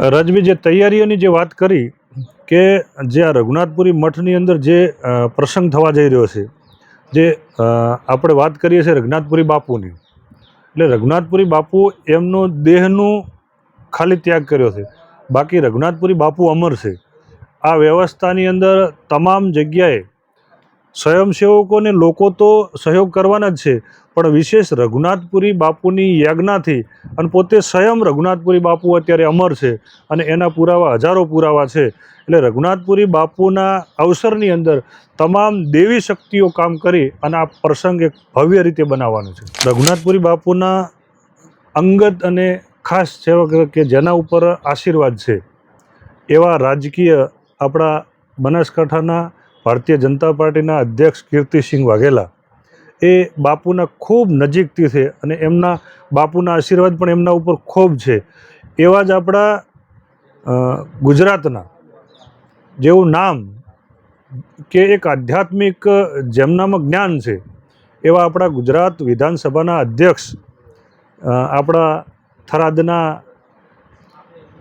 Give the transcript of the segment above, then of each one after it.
રાજવી જે તૈયારીઓની જે વાત કરી કે જે આ રઘુનાથપુરી મઠની અંદર જે પ્રસંગ થવા જઈ રહ્યો છે, જે આપણે વાત કરીએ છીએ રઘુનાથપુરી બાપુની, એટલે રઘુનાથપુરી બાપુ એમનો દેહનું ખાલી ત્યાગ કર્યો છે, બાકી રઘુનાથપુરી બાપુ અમર છે। આ વ્યવસ્થાની અંદર તમામ જગ્યાએ સ્વયંસેવકોને લોકો તો સહયોગ કરવાના જ છે, પણ વિશેષ રઘુનાથપુરી બાપુની યાજ્ઞાથી અને પોતે સ્વયં રઘુનાથપુરી બાપુ અત્યારે અમર છે અને એના પુરાવા હજારો પુરાવા છે। એટલે રઘુનાથપુરી બાપુના અવસરની અંદર તમામ દેવી શક્તિઓ કામ કરી અને આ પ્રસંગ એક ભવ્ય રીતે બનાવવાનો છે। રઘુનાથપુરી બાપુના અંગત અને ખાસ સેવક કે જેના ઉપર આશીર્વાદ છે એવા રાજકીય આપણા બનાસકાંઠાના ભારતીય જનતા પાર્ટીના અધ્યક્ષ કીર્તિસિંહ વાઘેલા એ બાપુના ખૂબ નજીકથી છે અને એમના બાપુના આશીર્વાદ પણ એમના ઉપર ખૂબ છે। એવા જ આપણા ગુજરાતના જેવું નામ કે એક આધ્યાત્મિક જેમનામાં જ્ઞાન છે એવા આપણા ગુજરાત વિધાનસભાના અધ્યક્ષ આપણા થરાદના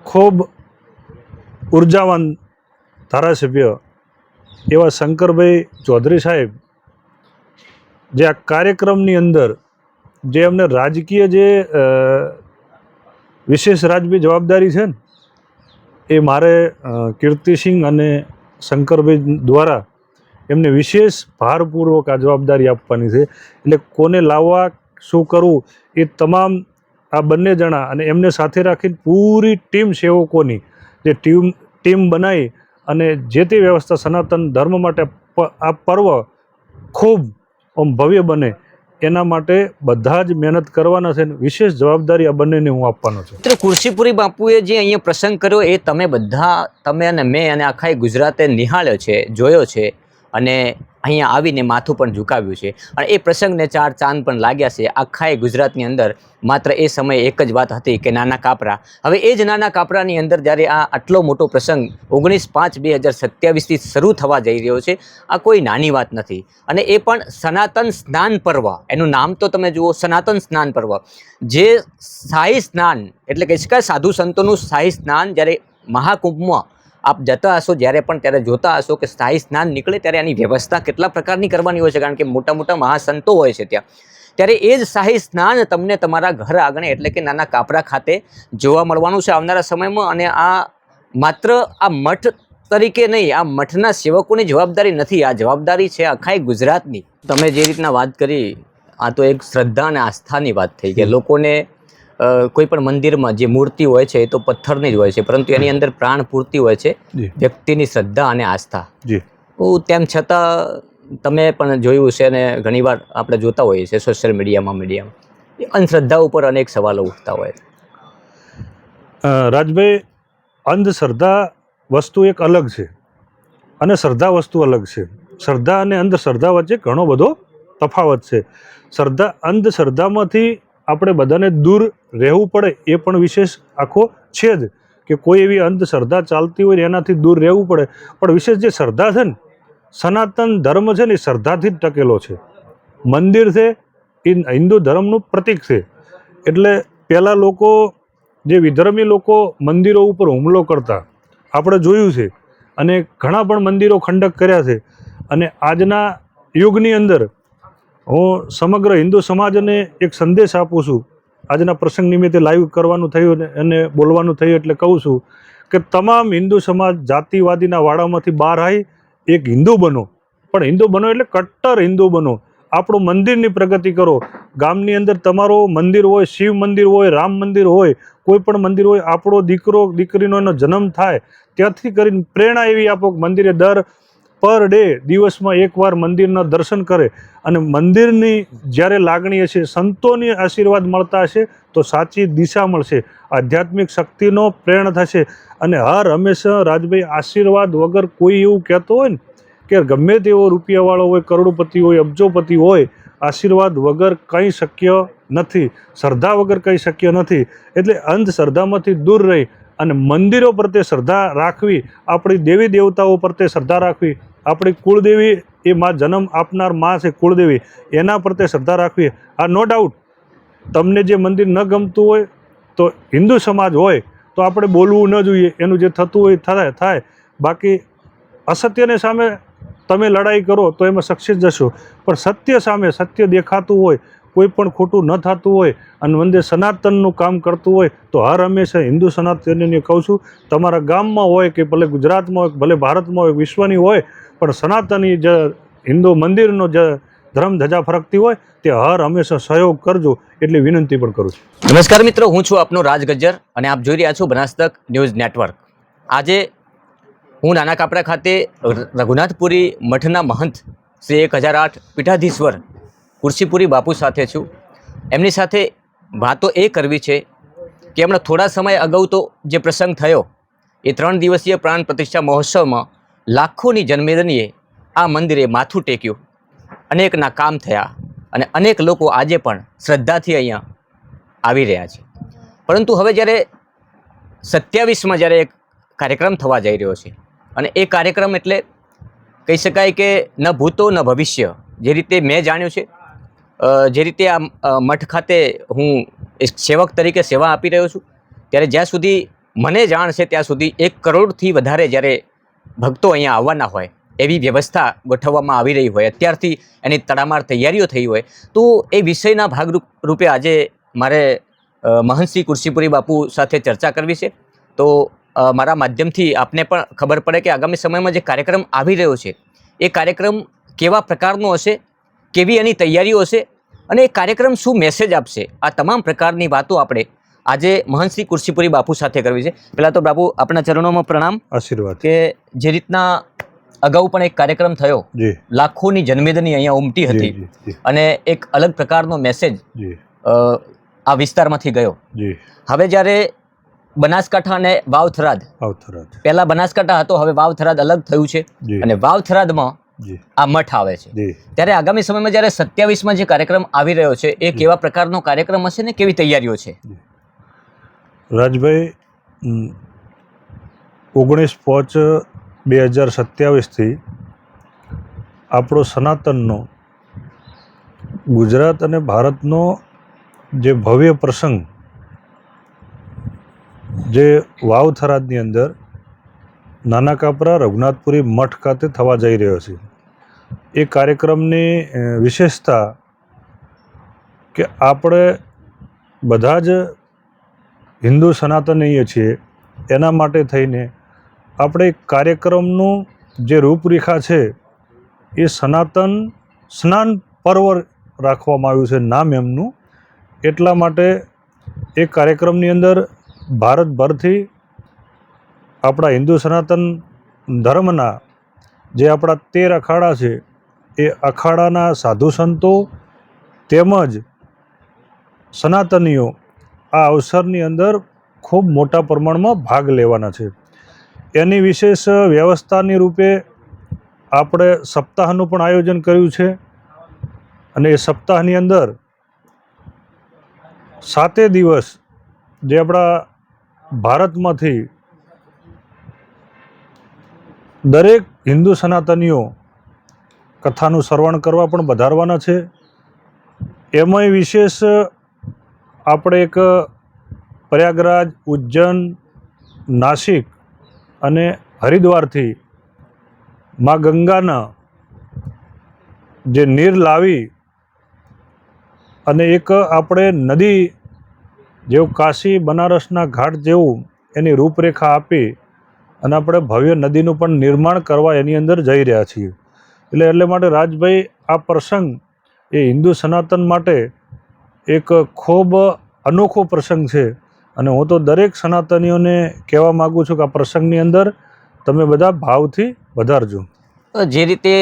ખૂબ ઉર્જાવાન ધારાસભ્ય એવા શંકરભાઈ ચૌધરી સાહેબ જે આ કાર્યક્રમની અંદર જે એમને રાજકીય જે વિશેષ રાજવી જવાબદારી છે ને એ મારે કીર્તિસિંહ અને શંકરભાઈ દ્વારા એમને વિશેષ ભારપૂર્વક આ જવાબદારી આપવાની છે। એટલે કોને લાવવા શું કરવું એ તમામ આ બંને જણા અને એમને સાથે રાખીને પૂરી ટીમ સેવકોની જે ટીમ બનાવી અને જે તે વ્યવસ્થા સનાતન ધર્મ માટે આ પર્વ ખૂબ ભવ્ય બને એના માટે બધા જ મહેનત કરવાના છે। વિશેષ જવાબદારી આ બંનેને હું આપવાનો છું। મિત્રો કુરશીપુરી બાપુએ જે અહીંયા પ્રસંગ કર્યો એ તમે અને મેં અને આખા ગુજરાતે નિહાળ્યો છે, જોયો છે અને અહીંયા આવીને માથું પણ ઝુકાવ્યું છે અને એ પ્રસંગને 4 ચાંદ પણ લાગ્યા છે। આખા ગુજરાતની અંદર માત્ર એ સમયે એક જ વાત હતી કે નાના કાપરા। હવે એ જ નાના કાપરાની અંદર જ્યારે આ આટલો મોટો પ્રસંગ 19/5/2027થી શરૂ થવા જઈ રહ્યો છે, આ કોઈ નાની વાત નથી અને એ પણ સનાતન સ્નાન પર્વ। એનું નામ તો તમે જુઓ, સનાતન સ્નાન પર્વ, જે શાહી સ્નાન એટલે કે સાધુ સંતોનું શાહી સ્નાન જ્યારે મહાકુંભમાં આપ જતા હશો જ્યારે પણ ત્યારે જોતા હશો કે શાહી સ્નાન નીકળે ત્યારે એની વ્યવસ્થા કેટલા પ્રકારની કરવાની હોય છે, કારણ કે મોટા મોટા મહાસંતો હોય છે ત્યાં। ત્યારે એ જ શાહી સ્નાન તમને તમારા ઘર આંગણે એટલે કે નાના કાપરા ખાતે જોવા મળવાનું છે આવનારા સમયમાં। અને આ માત્ર આ મઠ તરીકે નહીં, આ મઠના સેવકોની જવાબદારી નથી, આ જવાબદારી છે આખા ગુજરાતની। તમે જે રીતના વાત કરી, આ તો એક શ્રદ્ધા અને આસ્થાની વાત થઈ કે લોકોને કોઈ પણ મંદિરમાં જે મૂર્તિ હોય છે એ તો પથ્થરની જ હોય છે, પરંતુ એની અંદર પ્રાણ પૂરતી હોય છે વ્યક્તિની શ્રદ્ધા અને આસ્થા। તેમ છતાં તમે પણ જોયું છે અને ઘણીવાર આપણે જોતા હોઈએ છીએ સોશિયલ મીડિયામાં અંધશ્રદ્ધા ઉપર અનેક સવાલો ઉઠતા હોય। રાજભાઈ, અંધશ્રદ્ધા વસ્તુ એક અલગ છે અને શ્રદ્ધા વસ્તુ અલગ છે। શ્રદ્ધા અને અંધશ્રદ્ધા વચ્ચે ઘણો બધો તફાવત છે। અંધશ્રદ્ધામાંથી આપણે બધાને દૂર રહેવું પડે એ પણ વિશેષ આખો છે જ કે કોઈ એવી અંધશ્રદ્ધા ચાલતી હોય એનાથી દૂર રહેવું પડે, પણ વિશેષ જે શ્રદ્ધા છે ને, સનાતન ધર્મ છે ને એ શ્રદ્ધાથી જ ટકેલો છે। મંદિર છે એ હિન્દુ ધર્મનું પ્રતીક છે, એટલે પહેલાં લોકો જે વિધર્મી લોકો મંદિરો ઉપર હુમલો કરતા આપણે જોયું છે અને ઘણા પણ મંદિરો ખંડક કર્યા છે। અને આજના યુગની અંદર હું સમગ્ર હિન્દુ સમાજને એક સંદેશ આપું છું। આજના પ્રસંગ નિમિત્તે લાઈવ કરવાનું થયું અને બોલવાનું થયું એટલે કહું છું કે તમામ હિન્દુ સમાજ જાતિવાદીના વાડામાંથી બહાર આવી એક હિન્દુ બનો, પણ હિન્દુ બનો એટલે કટ્ટર હિન્દુ બનો। આપણું મંદિરની પ્રગતિ કરો। ગામની અંદર તમારો મંદિર હોય, શિવ મંદિર હોય, રામ મંદિર હોય, કોઈ પણ મંદિર હોય, આપણો દીકરો દીકરીનો એનો જન્મ થાય ત્યાંથી કરીને પ્રેરણા એવી આપો કે મંદિરે પર ડે દિવસમાં એકવાર મંદિરના દર્શન કરે અને મંદિરની જ્યારે લાગણી હશે, સંતોની આશીર્વાદ મળતા હશે તો સાચી દિશા મળશે, આધ્યાત્મિક શક્તિનો પ્રેરણા થશે। અને હંમેશા રાજભાઈ આશીર્વાદ વગર કોઈ એવું કહેતો હોય ને કે ગમે તેવો રૂપિયાવાળો હોય, કરોડપતિ હોય, અબજોપતિ હોય, આશીર્વાદ વગર કંઈ શક્ય નથી, શ્રદ્ધા વગર કંઈ શક્ય નથી। એટલે અંધશ્રદ્ધામાંથી દૂર રહી અને મંદિરો પ્રત્યે શ્રદ્ધા રાખવી, આપણી દેવી દેવતાઓ પ્રત્યે શ્રદ્ધા રાખવી, આપણી કુળદેવી એ માં જન્મ આપનાર માં છે કુળદેવી, એના પ્રત્યે શ્રદ્ધા રાખવી। આ નો ડાઉટ તમને જે મંદિર ન ગમતું હોય તો હિન્દુ સમાજ હોય તો તો આપણે બોલવું ન જોઈએ, એનું જે થતું હોય થાય. બાકી અસત્યને સામે તમે લડાઈ કરો તો એમાં સક્સેસ જશો, પણ સત્ય સામે સત્ય દેખાતું હોય, કોઈ પણ ખોટું ન થતું હોય અને વંદે સનાતનનું કામ કરતું હોય તો હર હંમેશા હિન્દુ સનાતનીને કહું છું, તમારા ગામમાં હોય કે ભલે ગુજરાતમાં હોય, ભલે ભારતમાં હોય, વિશ્વની હોય, પણ સનાતની જે હિન્દુ મંદિરનો જે ધર્મ ધજા ફરકતી હોય તે હર હંમેશા સહયોગ કરજો એટલી વિનંતી પણ કરું છું. નમસ્કાર મિત્રો, હું છું આપનો રાજ ગજ્જર અને આપ જોઈ રહ્યા છો બનાસતક ન્યૂઝ નેટવર્ક. આજે હું નાના કાપરા ખાતે રઘુનાથપુરી મઠના મહંત શ્રી 1008 પીઠાધીશ્વર કુરશીપુરી બાપુ સાથે છું. એમની સાથે વાતો એ કરવી છે કે હમણાં થોડા સમય અગાઉ તો જે પ્રસંગ થયો એ 3 દિવસીય પ્રાણ પ્રતિષ્ઠા મહોત્સવમાં લાખોની જનમેદનીએ આ મંદિરે માથું ટેક્યું, અનેકના કામ થયા અને અનેક લોકો આજે પણ શ્રદ્ધાથી અહીંયા આવી રહ્યા છે. પરંતુ હવે જ્યારે 27માં જ્યારે એક કાર્યક્રમ થવા જઈ રહ્યો છે અને એ કાર્યક્રમ એટલે કહી શકાય કે ન ભૂતો ન ભવિષ્ય, જે રીતે મેં જાણ્યું છે, જે રીતે આ મઠ ખાતે હું એક સેવક તરીકે સેવા આપી રહ્યો છું, ત્યારે જ્યાં સુધી મને જાણ છે ત્યાં સુધી 1 કરોડથી વધારે જ્યારે ભક્તો અહીંયા આવવાના હોય એવી વ્યવસ્થા ગોઠવવામાં આવી રહી હોય, અત્યારથી એની તડામાર તૈયારીઓ થઈ હોય, તો એ વિષયના ભાગરૂપે આજે મારે મહંતશ્રી કુરશીપુરી બાપુ સાથે ચર્ચા કરવી છે. તો મારા માધ્યમથી આપને પણ ખબર પડે કે આગામી સમયમાં જે કાર્યક્રમ આવી રહ્યો છે એ કાર્યક્રમ કેવા પ્રકારનો હશે, કેવી એની તૈયારીઓ હશે અને એ કાર્યક્રમ શું મેસેજ આપશે, આ તમામ પ્રકારની વાતો આપણે આજે મહંતશ્રી કુરશીપુરી બાપુ સાથે કરવી છે. પહેલાં તો બાપુ આપણા ચરણોમાં પ્રણામ, આશીર્વાદ. કે જે રીતના અગાઉ પણ એક કાર્યક્રમ થયો, લાખોની જનમેદની અહીંયા ઉમટી હતી અને એક અલગ પ્રકારનો મેસેજ આ વિસ્તારમાંથી ગયો. હવે જ્યારે બનાસકાંઠા અને વાવ-થરાદ, પહેલા બનાસકાંઠા હતો, હવે વાવ-થરાદ અલગ થયું છે અને વાવ-થરાદમાં આ મઠ આવે છે, ત્યારે આગામી સમયમાં જ્યારે 27માં જે કાર્યક્રમ આવી રહ્યો છે એ કેવા પ્રકારનો કાર્યક્રમ હશે ને કેવી તૈયારીઓ છે? રાજભાઈ, 19/5/2027થી આપણો સનાતનનો ગુજરાત અને ભારતનો જે ભવ્ય પ્રસંગ જે વાવ-થરાદની અંદર નાના કાપરા રઘુનાથપુરી મઠ ખાતે થવા જઈ રહ્યો છે. એ કાર્યક્રમની વિશેષતા કે આપણે બધા જ હિન્દુ સનાતનીય છીએ, એના માટે થઈને આપણે કાર્યક્રમનું જે રૂપરેખા છે એ સનાતન સ્નાન પર્વ રાખવામાં આવ્યું છે, નામ એમનું. એટલા માટે એ કાર્યક્રમની અંદર ભારતભરથી આપણા હિન્દુ સનાતન ધર્મના જે આપણા 13 અખાડા છે એ અખાડાના સાધુ સંતો તેમજ સનાતનીઓ આ અવસરની અંદર ખૂબ મોટા પ્રમાણમાં ભાગ લેવાના છે. એની વિશેષ વ્યવસ્થાની રૂપે આપણે સપ્તાહનું પણ આયોજન કર્યું છે અને એ સપ્તાહની અંદર 7 દિવસ જે આપણા ભારતમાંથી દરેક હિન્દુ સનાતનીઓ કથાનું શ્રવણ કરવા પણ વધારવાના છે. એમાંય વિશેષ આપણે એક પ્રયાગરાજ, ઉજ્જૈન, નાસિક અને હરિદ્વારથી મા ગંગાના જે નીર લાવી અને એક આપણે નદી જેવું કાશી બનારસના ઘાટ જેવું એની રૂપરેખા આપી અને આપણે ભવ્ય નદીનું પણ નિર્માણ કરવા એની અંદર જઈ રહ્યા છીએ. એટલે માટે રાજભાઈ, આ પ્રસંગ એ હિન્દુ સનાતન માટે એક ખૂબ અનોખો પ્રસંગ છે અને હું તો દરેક સનાતનીઓને કહેવા માગું છું કે આ પ્રસંગની અંદર તમે બધા ભાવથી વધારજો. જે રીતે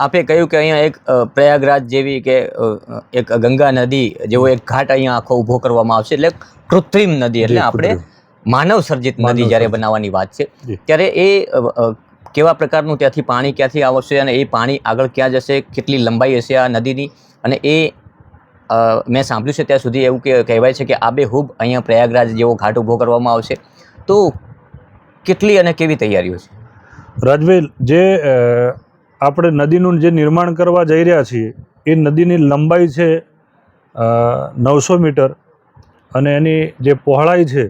આપે કહ્યું કે અહીંયા એક પ્રયાગરાજ જેવી કે એક ગંગા નદી જેવો એક ઘાટ અહીંયા આખો ઊભો કરવામાં આવશે, એટલે કૃત્રિમ નદી, એટલે આપણે માનવ સર્જિત નદી જ્યારે બનાવવાની વાત છે ત્યારે એ કેવા પ્રકારનું ત્યાંથી પાણી ક્યાંથી આવશે અને એ પાણી આગળ ક્યાં જશે, કેટલી લંબાઈ હશે આ નદીની, અને એ મેં સાંભળ્યું છે ત્યાં સુધી એવું કહેવાય છે કે આબેહૂબ અહીંયા પ્રયાગરાજ જેવો ઘાટ ઊભો કરવામાં આવશે. તો કેટલી અને કેવી તૈયારીઓ છે? રાજભાઈ, જે આપણે નદીનું જે નિર્માણ કરવા જઈ રહ્યા છીએ એ નદીની લંબાઈ છે 900 મીટર અને એની જે પહોળાઈ છે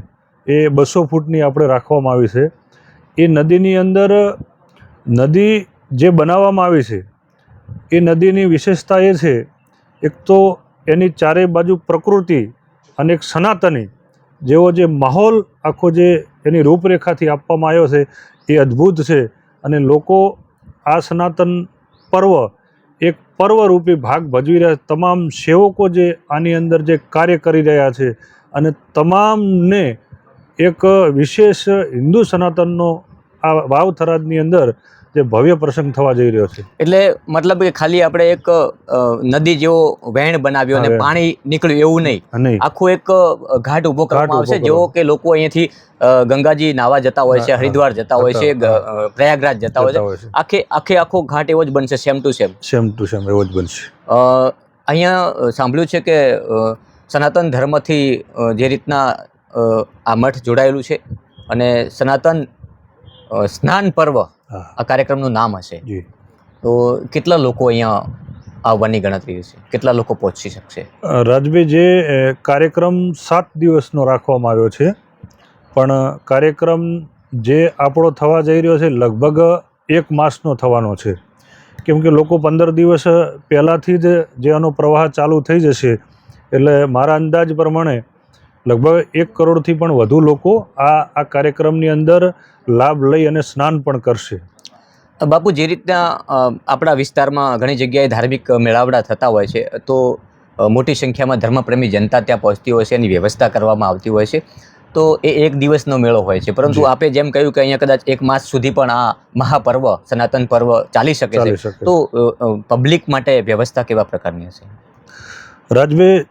એ એ 200 ફૂટની આપણે રાખવામાં આવી છે. એ નદીની અંદર નદી જે બનાવવામાં આવી છે એ નદીની વિશેષતા એ છે, એક તો એની ચારે બાજુ પ્રકૃતિ અને એક સનાતની જેવો જે માહોલ આખો જે એની રૂપરેખાથી આપવામાં આવ્યો છે એ અદ્ભુત છે. અને લોકો આ સનાતન પર્વ એક પર્વરૂપી ભાગ ભજવી રહ્યા, તમામ સેવકો જે આની અંદર જે કાર્ય કરી રહ્યા છે અને તમામને એક વિશેષ હિન્દુ સનાતનનો આ વાવ થરાદની અંદર જે ભવ્ય પ્રસંગ થવા જઈ રહ્યો છે. એટલે મતલબ કે ખાલી આપણે એક નદી જેવો વહેણ બનાવ્યો અને પાણી નીકળ્યું એવું નહીં, આખું એક ઘાટ ઊભો કરવામાં આવશે, જેવો કે લોકો અહીંયાથી ગંગાજી નાવા જતા હોય છે, હરિદ્વાર જતા હોય છે, પ્રયાગરાજ જતા હોય છે, આખો ઘાટ એવો જ બનશે, સેમ ટુ સેમ એવો જ બનશે. અહીંયા સાંભળ્યું છે કે સનાતન ધર્મથી જે રીતના આ મઠ જોડાયેલું છે અને સનાતન સ્નાન પર્વ આ કાર્યક્રમનું નામ હશે, તો કેટલા લોકો અહીંયા આવવાની ગણતરી હશે, કેટલા લોકો પહોંચી શકશે? રાજભાઈ, જે કાર્યક્રમ 7 દિવસનો રાખવામાં આવ્યો છે, પણ કાર્યક્રમ જે આપણો થવા જઈ રહ્યો છે લગભગ 1 માસનો થવાનો છે. કેમ કે લોકો 15 દિવસ પહેલાંથી જ જે આનો પ્રવાહ ચાલુ થઈ જશે, એટલે મારા અંદાજ પ્રમાણે લગભગ 1 કરોડથી પણ વધુ લોકો આ કાર્યક્રમની અંદર લાભ લઈ અને સ્નાન પણ કરશે. બાપુ, જે રીતના આપણા વિસ્તારમાં ઘણી જગ્યાએ ધાર્મિક મેળાવડા થતા હોય છે, તો મોટી સંખ્યામાં ધર્મપ્રેમી જનતા ત્યાં પહોંચતી હોય છે, એની વ્યવસ્થા કરવામાં આવતી હોય છે, તો એ 1 દિવસનો મેળો હોય છે, પરંતુ આપે જેમ કહ્યું કે અહીંયા કદાચ 1 માસ સુધી પણ આ મહાપર્વ સનાતન પર્વ ચાલી શકે છે, તો પબ્લિક માટે વ્યવસ્થા કેવા પ્રકારની હશે? રાજભાઈ,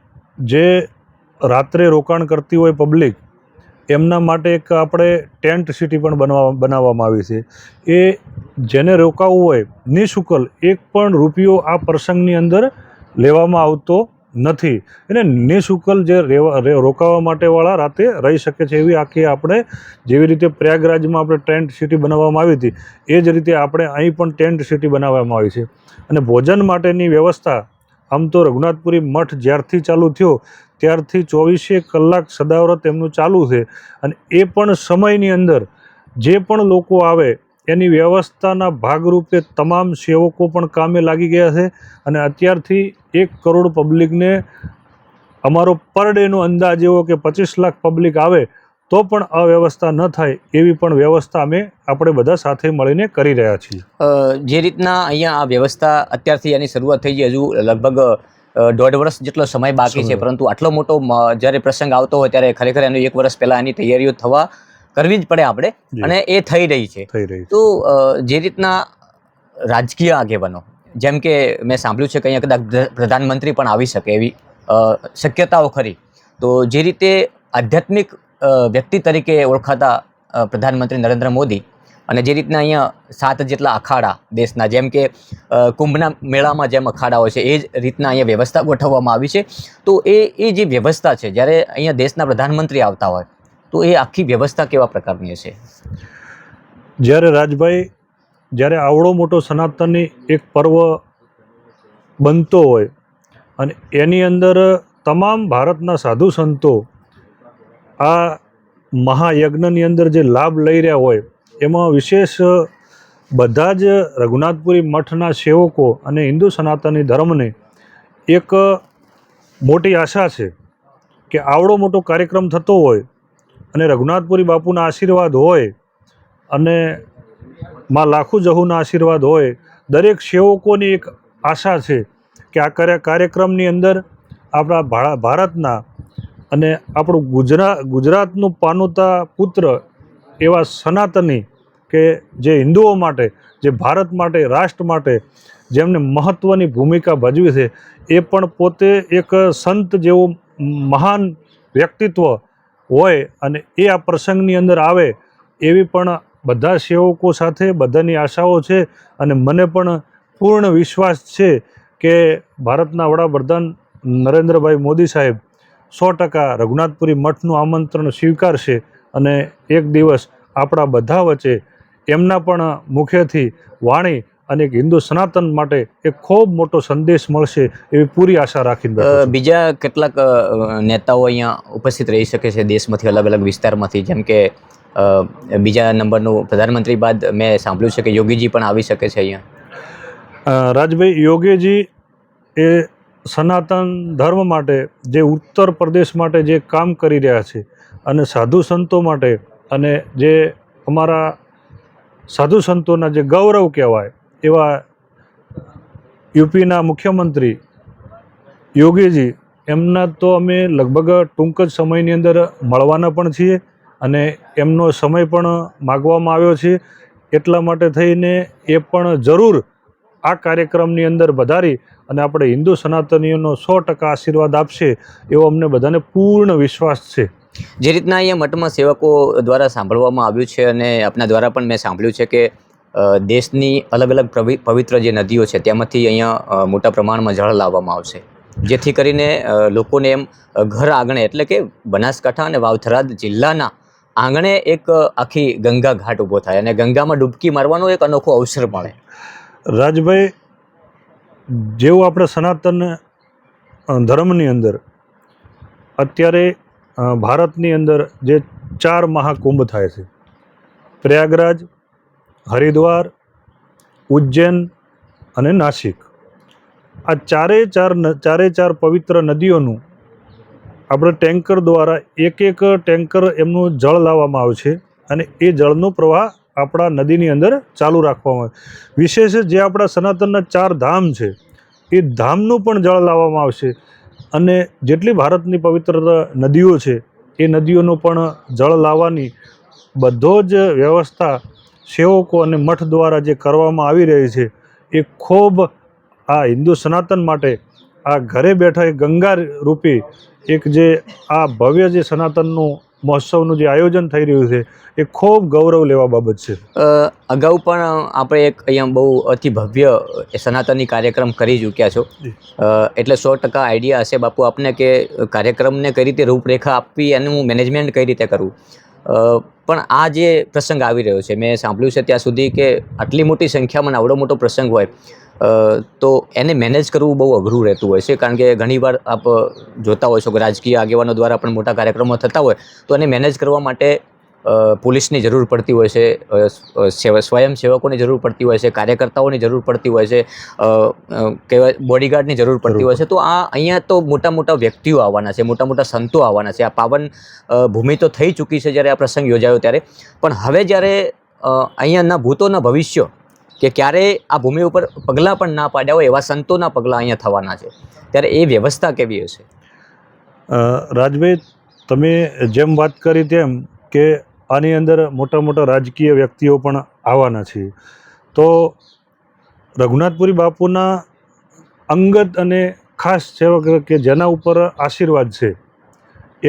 જે રાત્રે રોકાણ કરતી હોય પબ્લિક, એમના માટે એક આપણે ટેન્ટ સિટી પણ બનાવવામાં આવી છે. એ જેને રોકાવું હોય નિઃશુલ્ક, 1 પણ રૂપિયો આ પ્રસંગની અંદર લેવામાં આવતો નથી. એને નિઃશુલ્ક જે રોકાવા માટેવાળા રાતે રહી શકે છે, એવી આખી આપણે જેવી રીતે પ્રયાગરાજમાં આપણે ટેન્ટ સિટી બનાવવામાં આવી હતી, એ જ રીતે આપણે અહીં પણ ટેન્ટ સિટી બનાવવામાં આવી છે. અને ભોજન માટેની વ્યવસ્થા આમ તો રઘુનાથપુરી મઠ જ્યારથી ચાલુ થયો ત્યારથી 24 કલાક સદાવ્રત એમનું ચાલુ છે. અને એ પણ સમયની અંદર જે પણ લોકો આવે એની વ્યવસ્થાના ભાગરૂપે તમામ સેવકો પણ કામે લાગી ગયા છે. અને અત્યારથી 1 કરોડ પબ્લિકને અમારો પર ડેનો અંદાજ એવો કે 25 લાખ પબ્લિક આવે તો પણ અવ્યવસ્થા ન થાય એવી પણ વ્યવસ્થા આપણે બધા સાથે મળીને કરી રહ્યા છીએ. જે રીતના અહીંયા આ વ્યવસ્થા અત્યારથી એની શરૂઆત થઈ છે, હજુ લગભગ 1.5 વર્ષ જેટલો સમય બાકી છે, પરંતુ આટલો મોટો જ્યારે પ્રસંગ આવતો હોય ત્યારે ખરેખર એનું 1 વર્ષ પહેલાં એની તૈયારીઓ કરવી જ પડે આપણે, અને એ થઈ રહી છે. તો જે રીતના રાજકીય આગેવાનો, જેમ કે મેં સાંભળ્યું છે કે અહીંયા કદાચ પ્રધાનમંત્રી પણ આવી શકે એવી શક્યતાઓ ખરી, તો જે રીતે આધ્યાત્મિક વ્યક્તિ તરીકે ઓળખાતા પ્રધાનમંત્રી નરેન્દ્ર મોદી, અને જે રીતના અહીંયા 7 જેટલા અખાડા દેશના, જેમ કે કુંભના મેળામાં જેમ અખાડા હોય છે, એ જ રીતના અહીંયા વ્યવસ્થા ગોઠવવામાં આવી છે. તો એ જે વ્યવસ્થા છે, જ્યારે અહીંયા દેશના પ્રધાનમંત્રી આવતા હોય તો એ આખી વ્યવસ્થા કેવા પ્રકારની હશે? જ્યારે રાજભાઈ, જ્યારે આવડો મોટો સનાતનની એક પર્વ બનતો હોય અને એની અંદર તમામ ભારતના સાધુ સંતો આ મહાયજ્ઞની અંદર જે લાભ લઈ રહ્યા હોય, એમાં વિશેષ બધા જ રઘુનાથપુરી મઠના સેવકો અને હિન્દુ સનાતની ધર્મને એક મોટી આશા છે કે આવડો મોટો કાર્યક્રમ થતો હોય અને રઘુનાથપુરી બાપુના આશીર્વાદ હોય અને માં લાખુ જહુના આશીર્વાદ હોય, દરેક સેવકોની એક આશા છે કે આ કાર્યક્રમની અંદર આપણા ભારતના અને આપણું ગુજરાતનું પાનોતા પુત્ર એવા સનાતની કે જે હિન્દુઓ માટે, જે ભારત માટે, રાષ્ટ્ર માટે જેમને મહત્ત્વની ભૂમિકા ભજવી છે, એ પણ પોતે એક સંત જેવું મહાન વ્યક્તિત્વ હોય અને એ આ પ્રસંગની અંદર આવે એવી પણ બધા સેવકો સાથે બધાની આશાઓ છે. અને મને પણ પૂર્ણ વિશ્વાસ છે કે ભારતના વડાપ્રધાન નરેન્દ્રભાઈ મોદી સાહેબ 100% રઘુનાથપુરી મઠનું આમંત્રણ સ્વીકારશે અને એક દિવસ આપણા બધા વચ્ચે એમના પણ મુખેથી વાણી અને એક હિન્દુ સનાતન માટે એક ખૂબ મોટો સંદેશ મળશે એવી પૂરી આશા રાખીને બેઠો છું. બીજા કેટલાક નેતાઓ અહીંયા ઉપસ્થિત રહી શકે છે દેશમાંથી, અલગ અલગ વિસ્તારમાંથી, જેમ કે બીજા નંબરનું પ્રધાનમંત્રી બાદ મેં સાંભળ્યું છે કે યોગીજી પણ આવી શકે છે અહીંયા. રાજભાઈ, યોગીજી એ સનાતન ધર્મ માટે જે ઉત્તર પ્રદેશ માટે જે કામ કરી રહ્યા છે અને સાધુ સંતો માટે, અને જે અમારા સાધુ સંતોના જે ગૌરવ કહેવાય એવા યુપીના મુખ્યમંત્રી યોગીજી, એમના તો અમે લગભગ ટૂંક જ સમયની અંદર મળવાના પણ છીએ અને એમનો સમય પણ માગવામાં આવ્યો છે. એટલા માટે થઈને એ પણ જરૂર આ કાર્યક્રમની અંદર વધારી અને આપણે હિન્દુ સનાતનીઓનો 100% આશીર્વાદ આપશે એવો અમને બધાને પૂર્ણ વિશ્વાસ છે. જે રીતના અહીંયા મઠમાં સેવકો દ્વારા સાંભળવામાં આવ્યું છે અને આપના દ્વારા પણ મેં સાંભળ્યું છે કે દેશની અલગ અલગ પવિત્ર જે નદીઓ છે તેમાંથી અહીંયા મોટા પ્રમાણમાં જળ લાવવામાં આવશે, જેથી કરીને લોકોને એમ ઘર આંગણે, એટલે કે બનાસકાંઠા અને વાવથરાદ જિલ્લાના આંગણે એક આખી ગંગા ઘાટ ઊભો થાય અને ગંગામાં ડૂબકી મારવાનો એક અનોખો અવસર મળે. રાજભાઈ, જેવું આપણે સનાતન ધર્મની અંદર અત્યારે ભારતની અંદર જે 4 મહાકુંભ થાય છે, પ્રયાગરાજ, હરિદ્વાર, ઉજ્જૈન અને નાસિક, આ ચારે ચાર પવિત્ર નદીઓનું આપણે ટેન્કર દ્વારા એક ટેન્કર એમનું જળ લાવવામાં આવે છે અને એ જળનો પ્રવાહ આપણા નદીની અંદર ચાલુ રાખવામાં આવે. વિશેષ જે આપણા સનાતનના 4 ધામ છે એ ધામનું પણ જળ લાવવામાં આવશે અને જેટલી ભારતની પવિત્ર નદીઓ છે એ નદીઓનું પણ જળ લાવવાની બધો જ વ્યવસ્થા સેવકો અને મઠ દ્વારા જે કરવામાં આવી રહી છે એ ખૂબ આ હિન્દુ સનાતન માટે આ ઘરે બેઠા એ ગંગા રૂપી એક જે આ ભવ્ય જે સનાતનનું મહોત્સવનું જે આયોજન થઈ રહ્યું છે એ ખૂબ ગૌરવ લેવા બાબત છે. અગાઉ પણ આપણે એક અહીંયા બહુ અતિ ભવ્ય સનાતની કાર્યક્રમ કરી ચૂક્યા છો, એટલે 100% આઈડિયા હશે બાપુ આપને કે કાર્યક્રમને કઈ રીતે રૂપરેખા આપવી, એનું મેનેજમેન્ટ કઈ રીતે કરવું. પણ આ જે પ્રસંગ આવી રહ્યો છે, મેં સાંભળ્યું છે ત્યાં સુધી કે આટલી મોટી સંખ્યામાં આવડો મોટો પ્રસંગ હોય તો એને મેનેજ કરવું બહુ અઘરું રહેતું હોય છે, કારણ કે ઘણીવાર આપ જોતા હોય છો કે રાજકીય આગેવાનો દ્વારા પણ મોટા કાર્યક્રમો થતા હોય તો એને મેનેજ કરવા માટે પોલીસની જરૂર પડતી હોય છે, સ્વયંસેવકોની જરૂર પડતી હોય છે, કાર્યકર્તાઓની જરૂર પડતી હોય છે, કહેવાય બોડીગાર્ડની જરૂર પડતી હોય છે. તો આ અહીંયા તો મોટા મોટા વ્યક્તિઓ આવવાના છે, મોટા મોટા સંતો આવવાના છે. આ પાવન ભૂમિ તો થઈ ચૂકી છે જ્યારે આ પ્રસંગ યોજાયો ત્યારે, પણ હવે જ્યારે અહીંયાના ભૂતોના ભવિષ્ય કે ક્યારે આ ભૂમિ ઉપર પગલાં પણ ના પાડ્યા હોય એવા સંતોના પગલાં અહીંયા થવાના છે, ત્યારે એ વ્યવસ્થા કેવી હશે? રાજભાઈ, તમે જેમ વાત કરી તેમ કે આની અંદર મોટા મોટા રાજકીય વ્યક્તિઓ પણ આવવાના છે, તો રઘુનાથપુરી બાપુના અંગત અને ખાસ સેવક કે જેના ઉપર આશીર્વાદ છે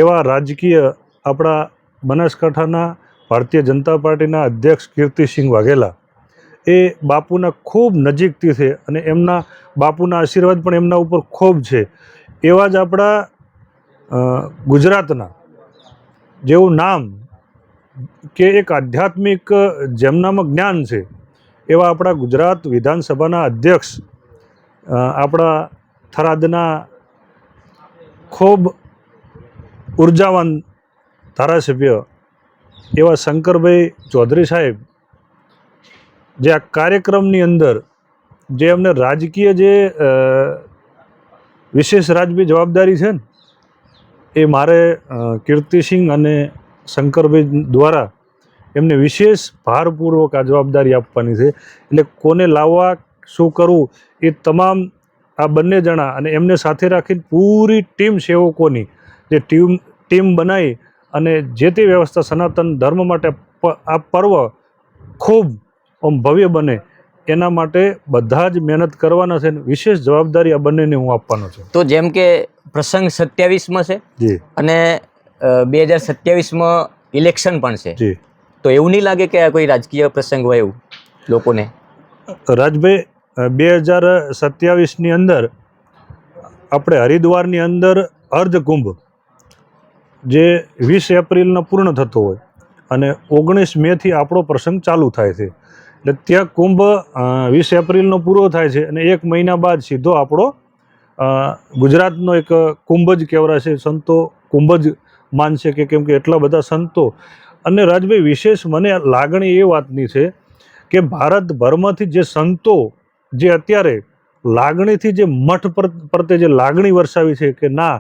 એવા રાજકીય આપણા બનાસકાંઠાના ભારતીય જનતા પાર્ટીના અધ્યક્ષ કીર્તિસિંહ વાઘેલા એ બાપુના ખૂબ નજીકથી છે અને એમના બાપુના આશીર્વાદ પણ એમના ઉપર ખૂબ છે. એવા જ આપણા ગુજરાતના જેવું નામ કે એક આધ્યાત્મિક જેમનામાં જ્ઞાન છે એવા આપણા ગુજરાત વિધાનસભાના અધ્યક્ષ, આપણા થરાદના ખૂબ ઉર્જાવાન ધારાસભ્ય એવા શંકરભાઈ ચૌધરી સાહેબ, જે આ કાર્યક્રમની અંદર જે અમને રાજકીય જે વિશેષ રાજકીય જવાબદારી છે ને એ મારે કીર્તિસિંહ અને શંકરભાઈ દ્વારા એમને વિશેષ ભારપૂર્વક આ જવાબદારી આપવાની છે. એટલે કોને લાવવા, શું કરવું, એ તમામ આ બંને જણા અને એમને સાથે રાખીને પૂરી ટીમ સેવકોની જે ટીમ બનાવી અને જે તે વ્યવસ્થા સનાતન ધર્મ માટે આ પર્વ ખૂબ ભવ્ય બને એના માટે બધા જ મહેનત કરવાના છે. વિશેષ જવાબદારી આ બંનેને હું આપવાનો છું. તો જેમ કે પ્રસંગ 27માં છે જી અને 2027માં ઇલેક્શન પણ છે, જી, તો એવું નહીં લાગે કે આ કોઈ રાજકીય પ્રસંગ હોય એવું લોકોને? રાજભાઈ, 2027ની અંદર આપણે હરિદ્વારની અંદર અર્ધકુંભ જે 20 એપ્રિલનો પૂર્ણ થતો હોય અને 19 મેથી આપણો પ્રસંગ ચાલુ થાય છે. એટલે ત્યાં કુંભ 20 એપ્રિલનો પૂરો થાય છે અને 1 મહિના બાદ સીધો આપણો ગુજરાતનો એક કુંભ જ કહેવાશે. સંતો કુંભ જ માનશે કે કેમ કે એટલા બધા સંતો. અને રાજભાઈ વિશેષ મને લાગણી એ વાતની છે કે ભારતભરમાંથી જે સંતો જે અત્યારે લાગણીથી જે મઠ પ્રત્યે જે લાગણી વરસાવી છે કે ના,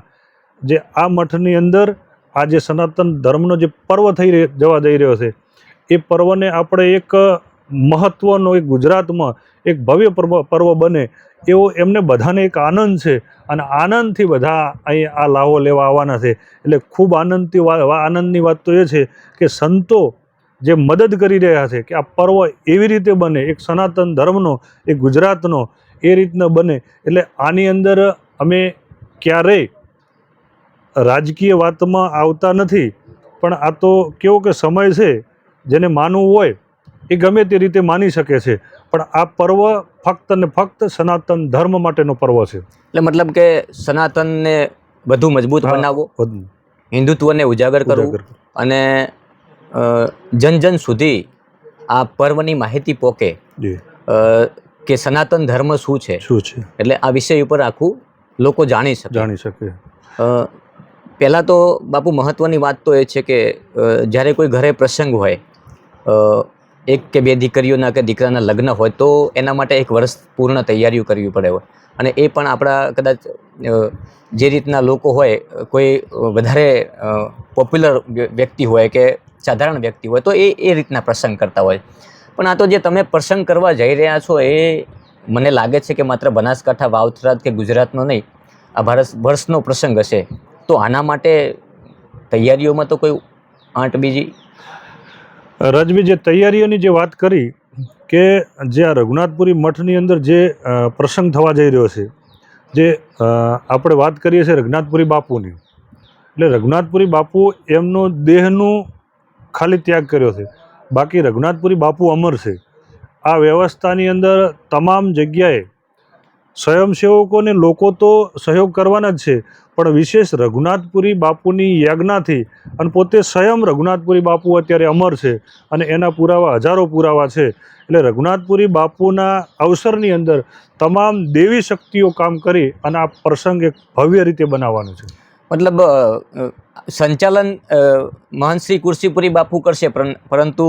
જે આ મઠની અંદર આ જે સનાતન ધર્મનો જે પર્વ જવા જઈ રહ્યો છે એ પર્વને આપણે એક મહત્ત્વનો એક ગુજરાતમાં એક ભવ્ય પર્વ બને એવો એમને બધાને એક આનંદ છે અને આનંદથી બધા અહીં આ લાવો લેવા આવવાના છે. એટલે ખૂબ આનંદની વાત તો એ છે કે સંતો જે મદદ કરી રહ્યા છે કે આ પર્વ એવી રીતે બને, એક સનાતન ધર્મનો, એક ગુજરાતનો એ રીતના બને. એટલે આની અંદર અમે ક્યારેય રાજકીય વાતમાં આવતા નથી, પણ આ તો કેવો કે સમય છે, જેને માનવું હોય એ ગમે તે રીતે માની શકે છે, પણ આ પર્વ ફક્ત ને ફક્ત સનાતન ધર્મ માટેનો પર્વ છે. એટલે મતલબ કે સનાતનને વધુ મજબૂત બનાવવો, હિન્દુત્વને ઉજાગર કરવું અને જન જન સુધી આ પર્વની માહિતી પહોંચે કે સનાતન ધર્મ શું છે, એટલે આ વિષય ઉપર આખું લોકો જાણી શકે. પહેલાં તો બાપુ મહત્ત્વની વાત તો એ છે કે જ્યારે કોઈ ઘરે પ્રસંગ હોય, 1 કે 2 દીકરીઓના કે દીકરાના લગ્ન હોય તો એના માટે 1 વર્ષ પૂર્ણ તૈયારીઓ કરવી પડે હોય. અને એ પણ આપણા કદાચ જે રીતના લોકો હોય, કોઈ વધારે પોપ્યુલર વ્યક્તિ હોય કે સાધારણ વ્યક્તિ હોય તો એ રીતના પ્રસંગ કરતા હોય. પણ આ તો જે તમે પ્રસંગ કરવા જઈ રહ્યા છો એ મને લાગે છે કે માત્ર બનાસકાંઠા, વાવથરાદ કે ગુજરાતનો નહીં, આ ભારત વર્ષનો પ્રસંગ હશે. તો આના માટે તૈયારીઓમાં તો કોઈ આંટ બીજી? રાજવી, જે તૈયારીઓની જે વાત કરી કે જે આ રઘુનાથપુરી મઠની અંદર જે પ્રસંગ થવા જઈ રહ્યો છે, જે આપણે વાત કરીએ છીએ રઘુનાથપુરી બાપુની, એટલે રઘુનાથપુરી બાપુ એમનો દેહનું ખાલી ત્યાગ કર્યો છે, બાકી રઘુનાથપુરી બાપુ અમર છે. આ વ્યવસ્થાની અંદર તમામ જગ્યાએ સ્વયંસેવકોને લોકો તો સહયોગ કરવાના જ છે, પણ વિશેષ રઘુનાથપુરી બાપુની યાજ્ઞાથી અને પોતે સ્વયં રઘુનાથપુરી બાપુ અત્યારે અમર છે અને એના પુરાવા હજારો પુરાવા છે. એટલે રઘુનાથપુરી બાપુના અવસરની અંદર તમામ દેવી શક્તિઓ કામ કરી અને આ પ્રસંગ એક ભવ્ય રીતે બનાવવાનો છે. મતલબ સંચાલન મહંત શ્રી કુરશીપુરી બાપુ કરશે, પરંતુ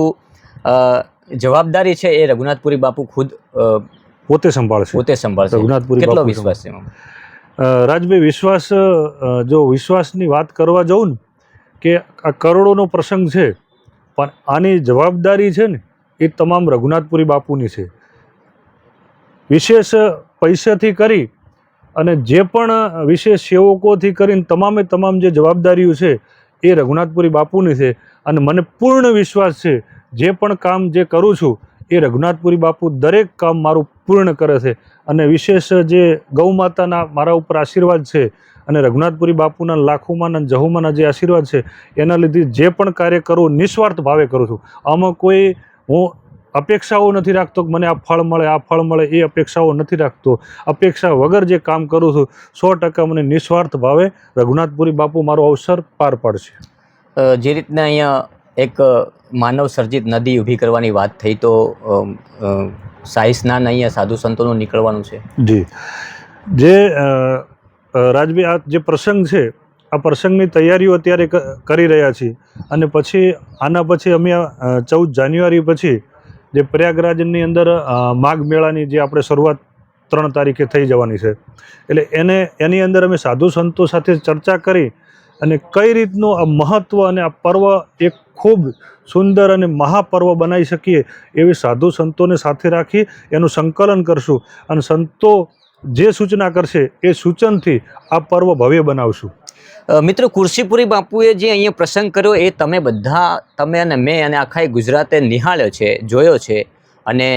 જવાબદારી છે એ રઘુનાથપુરી બાપુ ખુદ પોતે સંભાળશે. રઘુનાથપુરી કેટલો બાપુ વિશ્વાસ છે રાજભાઈ? વિશ્વાસ, જો વિશ્વાસની વાત કરવા જાઉં ને કે આ કરોડોનો પ્રસંગ છે, પણ આની જવાબદારી છે ને એ તમામ રઘુનાથપુરી બાપુની છે. વિશેષ પૈસાથી કરી અને જે પણ વિશેષ સેવકોથી કરીને તમામ જે જવાબદારીઓ છે એ રઘુનાથપુરી બાપુની છે. અને મને પૂર્ણ વિશ્વાસ છે જે પણ કામ જે કરું છું એ રઘુનાથપુરી બાપુ દરેક કામ મારું પૂર્ણ કરે છે. અને વિશેષ જે ગૌ માતાના મારા ઉપર આશીર્વાદ છે અને રઘુનાથપુરી બાપુના લાખોમાંના જહોમાંના જે આશીર્વાદ છે એના લીધે જે પણ કાર્ય કરું નિસ્વાર્થ ભાવે કરું છું. આમાં કોઈ હું અપેક્ષાઓ નથી રાખતો કે મને આ ફળ મળે એ અપેક્ષાઓ નથી રાખતો. અપેક્ષા વગર જે કામ કરું છું 100% મને નિસ્વાર્થ ભાવે રઘુનાથપુરી બાપુ મારો અવસર પાર પાડશે. જે રીતના અહીંયા એક માનવ સર્જિત નદી ઊભી કરવાની વાત થઈ, તો શાહી સ્નાન અહીંયા સાધુ સંતોનું નીકળવાનું છે. જી, જે રાજભાઈ આ જે પ્રસંગ છે આ પ્રસંગની તૈયારીઓ અત્યારે કરી રહ્યા છીએ અને પછી આના પછી અમે 14 જાન્યુઆરી પછી જે પ્રયાગરાજની અંદર માઘ મેળાની જે આપણે શરૂઆત 3 તારીખે થઈ જવાની છે, એટલે એની અંદર અમે સાધુ સંતો સાથે ચર્ચા કરી અને કઈ રીતનું આ મહત્ત્વ અને આ પર્વ એક ખૂબ સુંદર અને મહાપર્વ બનાવી શકીએ એવી સાધુ સંતોને સાથે રાખી એનું સંકલન કરશું અને સંતો જે સૂચના કરશે એ સૂચનથી આ પર્વ ભવ્ય બનાવશું. મિત્રો, કુરશીપુરી બાપુએ જે અહીંયા પ્રસંગ કર્યો એ તમે અને મેં અને આખા ગુજરાતે નિહાળ્યો છે, જોયો છે અને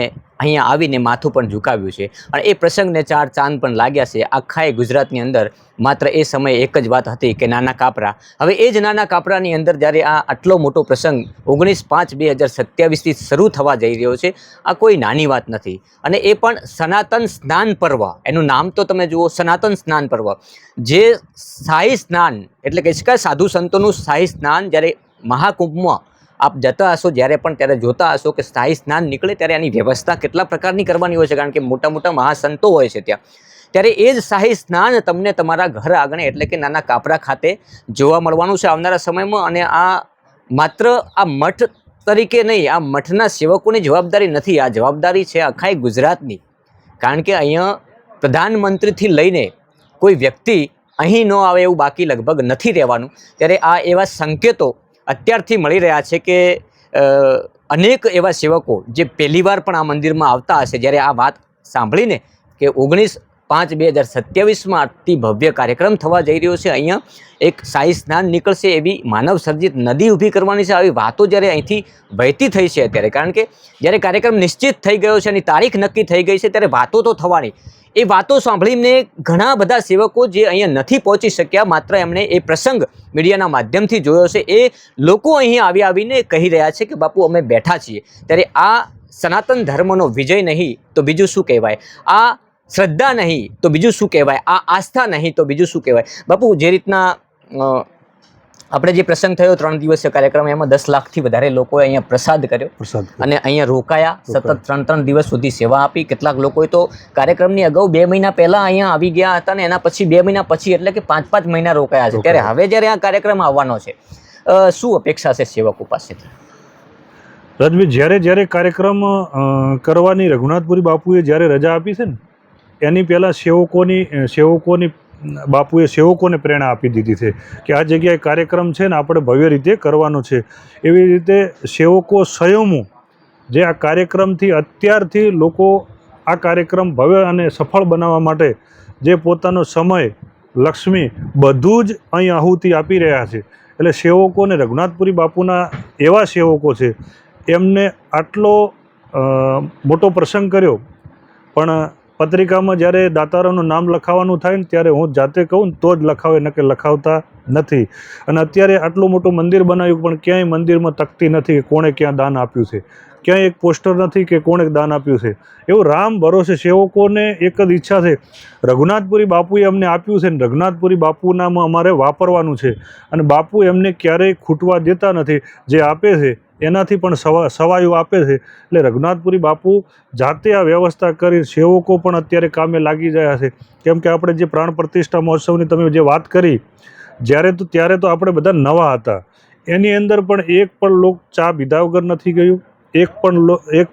અહીંયા આવીને માથું પણ ઝુકાવ્યું છે. અને એ પ્રસંગને 4 ચાંદ પણ લાગ્યા છે. આખા ગુજરાતની અંદર માત્ર એ સમયે એક જ વાત હતી કે નાના કાપરા. હવે એ જ નાના કાપરાની અંદર જ્યારે આ આટલો મોટો પ્રસંગ 19/5/2027થી શરૂ થવા જઈ રહ્યો છે, આ કોઈ નાની વાત નથી. અને એ પણ સનાતન સ્નાન પર્વ, એનું નામ તો તમે જુઓ, સનાતન સ્નાન પર્વ. જે શાહી સ્નાન એટલે કે સાધુ સંતોનું શાહી સ્નાન જ્યારે મહાકુંભમાં આપ જતા હશો જ્યારે પણ ત્યારે જોતા હશો કે સ્થાયી સ્નાન નીકળે ત્યારે આની વ્યવસ્થા કેટલા પ્રકારની કરવાની હોય છે, કારણ કે મોટા મોટા મહાસંતો હોય છે ત્યાં. ત્યારે એ જ શાહી સ્નાન તમને તમારા ઘર આંગણે એટલે કે નાના કાપરા ખાતે જોવા મળવાનું છે આવનારા સમયમાં. અને આ માત્ર આ મઠ તરીકે નહીં, આ મઠના સેવકોની જવાબદારી નથી, આ જવાબદારી છે આખાય ગુજરાતની. કારણ કે અહીંયા પ્રધાનમંત્રીથી લઈને કોઈ વ્યક્તિ અહીં ન આવે એવું બાકી લગભગ નથી રહેવાનું. ત્યારે આ એવા સંકેતો અત્યારથી મળી રહ્યા છે કે અનેક એવા સેવકો જે પહેલીવાર પણ આ મંદિરમાં આવતા હશે, જ્યારે આ વાત સાંભળીને કે 19/5/2027 અતિ ભવ્ય કાર્યક્રમ થવા જઈ રહ્યો છે, અહીંયા એક શાહી સ્નાન નીકળશે, એવી માનવ સર્જિત નદી ઊભી કરવાની છે, આવી વાતો જ્યારે અહીંથી વહેતી થઈ છે અત્યારે. કારણ કે જ્યારે કાર્યક્રમ નિશ્ચિત થઈ ગયો છે અને તારીખ નક્કી થઈ ગઈ છે ત્યારે વાતો તો થવાની. એ વાતો સાંભળીને ઘણા બધા સેવકો જે અહીંયા નથી પહોંચી શક્યા, માત્ર એમણે એ પ્રસંગ મીડિયાના માધ્યમથી જોયો છે, એ લોકો અહીં આવીને કહી રહ્યા છે કે બાપુ અમે બેઠા છીએ. ત્યારે આ સનાતન ધર્મનો વિજય નહીં તો બીજું શું કહેવાય, આ શ્રદ્ધા નહીં તો બીજું શું કહેવાય, આ આસ્થા નહીં તો બીજું શું કહેવાય. બાપુ, જે રીતના આપણે જે પ્રસંગ થયો 3 દિવસીય કાર્યક્રમ, એમાં 10 લાખથી વધારે લોકોએ અહીંયા પ્રસાદ કર્યો અને અહીંયા રોકાયા, સતત 3 દિવસ સુધી સેવા આપી. કેટલાક લોકોએ તો કાર્યક્રમની અગાઉ 2 મહિના પહેલાં અહીંયા આવી ગયા હતા ને એના પછી 2 મહિના પછી એટલે કે 5-5 મહિના રોકાયા છે. ત્યારે હવે જ્યારે આ કાર્યક્રમ આવવાનો છે, શું અપેક્ષા છે સેવકો પાસેથી? રાજભાઈ, જ્યારે કાર્યક્રમ કરવાની રઘુનાથપુરી બાપુએ જ્યારે રજા આપી છે ને, એની પહેલાં સેવકોની બાપુએ સેવકોને પ્રેરણા આપી દીધી છે કે આ જગ્યાએ કાર્યક્રમ છે ને આપણે ભવ્ય રીતે કરવાનો છે. એવી રીતે સેવકો સ્વયં જે આ કાર્યક્રમથી અત્યારથી લોકો આ કાર્યક્રમ ભવ્ય અને સફળ બનાવવા માટે જે પોતાનો સમય, લક્ષ્મી બધું જ અહીં આહુતિ આપી રહ્યા છે. એટલે સેવકોને રઘુનાથપુરી બાપુના એવા સેવકો છે, એમને આટલો મોટો પ્રસંગ કર્યો, પણ પત્રિકામાં જ્યારે દાતારોનું નામ લખાવવાનું થાય ને ત્યારે હું જાતે કહું ને તો જ લખાવે, ન કે લખાવતા નથી. અને અત્યારે આટલું મોટું મંદિર બનાવ્યું પણ ક્યાંય મંદિરમાં તકતી નથી કે કોણે ક્યાં દાન આપ્યું છે, ક્યાંય એક પોસ્ટર નથી કે કોણે દાન આપ્યું છે. એવું રામ ભરોસે સેવકોને એક જ ઈચ્છા છે, રઘુનાથપુરી બાપુએ અમને આપ્યું છે ને રઘુનાથપુરી બાપુનામાં અમારે વાપરવાનું છે. અને બાપુ એમને ક્યારેય ખૂટવા દેતા નથી, જે આપે છે એનાથી પણ સવાયું આપે છે. એટલે રઘુનાથપુરી બાપુ જાતે આ વ્યવસ્થા કરી, સેવકો પણ અત્યારે કામે લાગી ગયા છે. કેમ કે આપણે જે પ્રાણ પ્રતિષ્ઠા મહોત્સવની તમે જે વાત કરી, ત્યારે તો આપણે બધા નવા હતા. એની અંદર પણ એક પણ લોક ચા પીધા વગર નથી ગયું, એક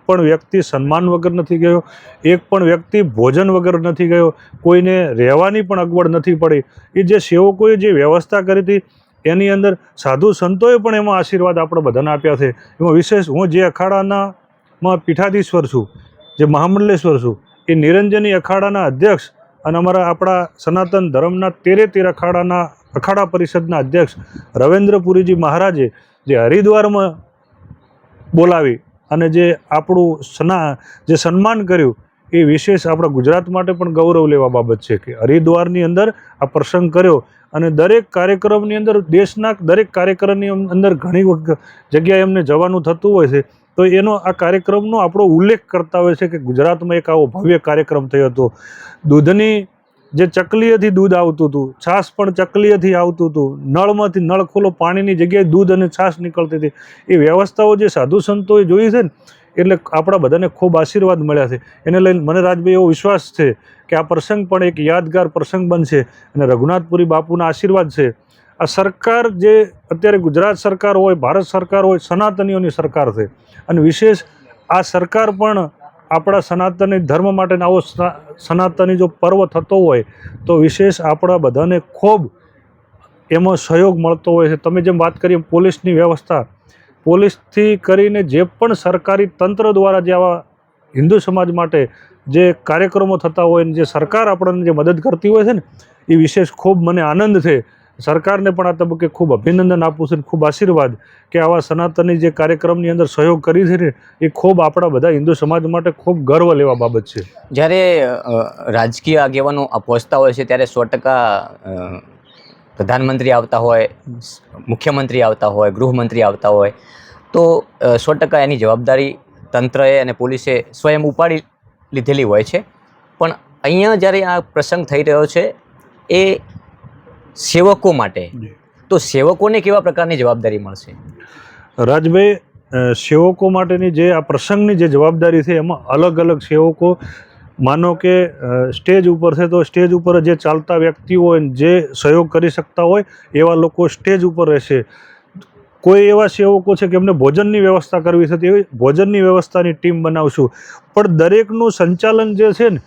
પણ વ્યક્તિ સન્માન વગર નથી ગયો, એક પણ વ્યક્તિ ભોજન વગર નથી ગયો, કોઈને રહેવાની પણ અગવડ નથી પડી. એ જે સેવકોએ જે વ્યવસ્થા કરી હતી એની અંદર સાધુ સંતોએ પણ એમાં આશીર્વાદ આપણે બધાને આપ્યા છે. એમાં વિશેષ હું જે અખાડામાં પીઠાધીશ્વર છું, જે મહામંડલેશ્વર છું, એ નિરંજની અખાડાના અધ્યક્ષ અને આપણા સનાતન ધર્મના 13 અખાડા પરિષદના અધ્યક્ષ રવેન્દ્રપુરીજી મહારાજે જે હરિદ્વારમાં બોલાવી અને જે આપણું જે સન્માન કર્યું, એ વિશેષ આપણા ગુજરાત માટે પણ ગૌરવ લેવા બાબત છે કે હરિદ્વારની અંદર આ પ્રસંગ કર્યો. અને દરેક કાર્યક્રમની અંદર, દેશના દરેક કાર્યક્રમની અંદર ઘણી જગ્યાએ એમને જવાનું થતું હોય છે, તો એનો આ કાર્યક્રમનો આપણો ઉલ્લેખ કરતા હોય છે કે ગુજરાતમાં એક આવો ભવ્ય કાર્યક્રમ થયો હતો. દૂધની જે ચકલીએથી દૂધ આવતું હતું, છાશ પણ ચકલીએથી આવતું હતું, નળમાંથી નળ ખોલો પાણીની જગ્યાએ દૂધ અને છાશ નીકળતી હતી. એ વ્યવસ્થાઓ જે સાધુ સંતોએ જોઈ છે ને, એટલે આપણા બધાને ખૂબ આશીર્વાદ મળ્યા છે. એને લઈને મને રાજભાઈ એવો વિશ્વાસ છે કે આ પ્રસંગ પણ એક યાદગાર પ્રસંગ બનશે અને રઘુનાથપુરી બાપુના આશીર્વાદ છે. આ સરકાર જે અત્યારે ગુજરાત સરકાર હોય, ભારત સરકાર હોય, સનાતનીઓની સરકાર છે. અને વિશેષ આ સરકાર પણ આપણા સનાતની ધર્મ માટે આવો સનાતની જો પર્વ થતો હોય તો વિશેષ આપણા બધાને ખૂબ એમાં સહયોગ મળતો હોય છે. તમે જેમ વાત કરી એમ પોલીસની વ્યવસ્થા, પોલીસથી કરીને જે પણ સરકારી તંત્ર દ્વારા જે આવા હિન્દુ સમાજ માટે જે કાર્યક્રમો થતા હોય ને જે સરકાર આપણને જે મદદ કરતી હોય છે ને, એ વિશેષ ખૂબ મને આનંદ છે. સરકારને પણ આ તબક્કે ખૂબ અભિનંદન આપું છું, ખૂબ આશીર્વાદ કે આવા સનાતની જે કાર્યક્રમની અંદર સહયોગ કરી છે ને, એ ખૂબ આપણા બધા હિન્દુ સમાજ માટે ખૂબ ગર્વ લેવા બાબત છે. જ્યારે રાજકીય આગેવાનો પહોંચતા હોય છે ત્યારે 100% પ્રધાનમંત્રી આવતા હોય, મુખ્યમંત્રી આવતા હોય, ગૃહમંત્રી આવતા હોય, તો 100% એની જવાબદારી તંત્રએ અને પોલીસે સ્વયં ઉપાડી લીધેલી હોય છે. પણ અહીંયા જ્યારે આ પ્રસંગ થઈ રહ્યો છે એ સેવકો માટે, તો સેવકોને કેવા પ્રકારની જવાબદારી મળશે? રાજભાઈ, સેવકો માટેની જે આ પ્રસંગની જે જવાબદારી છે એમાં અલગ અલગ સેવકો, માનો કે સ્ટેજ ઉપર છે તો સ્ટેજ ઉપર જે ચાલતા વ્યક્તિઓ હોય જે સહયોગ કરી શકતા હોય એવા લોકો સ્ટેજ ઉપર રહેશે. કોઈ એવા સેવકો છે કે એમને ભોજનની વ્યવસ્થા કરવી છે તેવી ભોજનની વ્યવસ્થાની ટીમ બનાવશું. પણ દરેકનું સંચાલન જે છે ને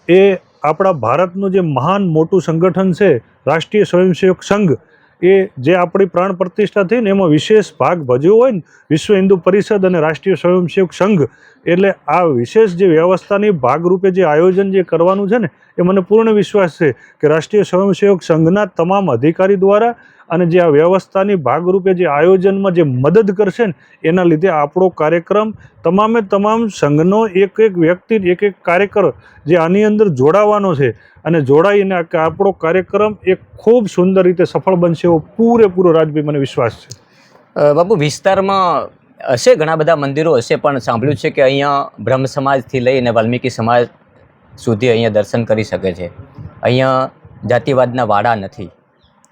એ આપણા ભારતનું જે મહાન મોટું સંગઠન છે રાષ્ટ્રીય સ્વયંસેવક સંઘ, એ જે આપણી પ્રાણ પ્રતિષ્ઠા થઈ ને એમાં વિશેષ ભાગ ભજવ્યો હોય ને વિશ્વ હિન્દુ પરિષદ અને રાષ્ટ્રીય સ્વયંસેવક સંઘ, એટલે આ વિશેષ જે વ્યવસ્થાની ભાગરૂપે જે આયોજન જે કરવાનું છે ને એ મને પૂર્ણ વિશ્વાસ છે કે રાષ્ટ્રીય સ્વયંસેવક સંઘના તમામ અધિકારી દ્વારા અને જે આ વ્યવસ્થાની ભાગરૂપે જે આયોજનમાં જે મદદ કરશે ને એના લીધે આપણો કાર્યક્રમ તમામે તમામ સંઘનો એક એક વ્યક્તિ એક એક કાર્યકર જે આની અંદર જોડાવાનો છે અને જોડાઈને આપણો કાર્યક્રમ એક ખૂબ સુંદર રીતે સફળ બનશે એવો પૂરેપૂરો રાજભાઈ મને વિશ્વાસ છે. બાપુ, વિસ્તારમાં હશે ઘણા બધા મંદિરો હશે, પણ સાંભળ્યું છે કે અહીંયા બ્રહ્મ સમાજથી લઈને વાલ્મીકી સમાજ સુધી અહીંયા દર્શન કરી શકે છે. અહીંયા જાતિવાદના વાડા નથી.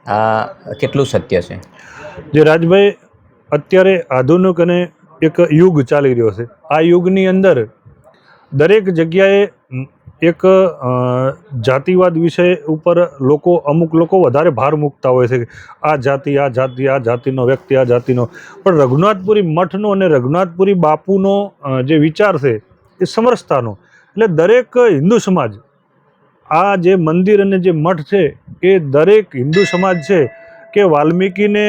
આ કેટલું સત્ય છે? જે રાજભાઈ, અત્યારે આધુનિક અને એક યુગ ચાલી રહ્યો છે. આ યુગની અંદર દરેક જગ્યાએ એક જાતિવાદ વિષય ઉપર અમુક લોકો વધારે ભાર મૂકતા હોય છે કે આ જાતિ આ જાતિનો વ્યક્તિ આ જાતિનો. પણ રઘુનાથપુરી મઠનો અને રઘુનાથપુરી બાપુનો જે વિચાર છે એ સમરસતાનો. એટલે દરેક હિન્દુ સમાજ, આ જે મંદિર અને જે મઠ છે એ દરેક હિન્દુ સમાજ છે કે વાલ્મીકીને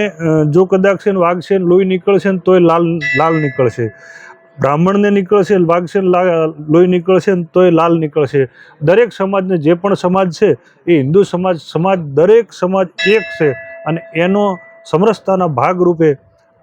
જો કદાચ છે ને વાગશે ને લોહી નીકળશે ને તોય લાલ નીકળશે, બ્રાહ્મણને નીકળશે વાગશે લોહી નીકળશે ને તોય લાલ નીકળશે. દરેક સમાજને જે પણ સમાજ છે એ હિન્દુ સમાજ દરેક સમાજ એક છે અને એનો સમરસતાના ભાગરૂપે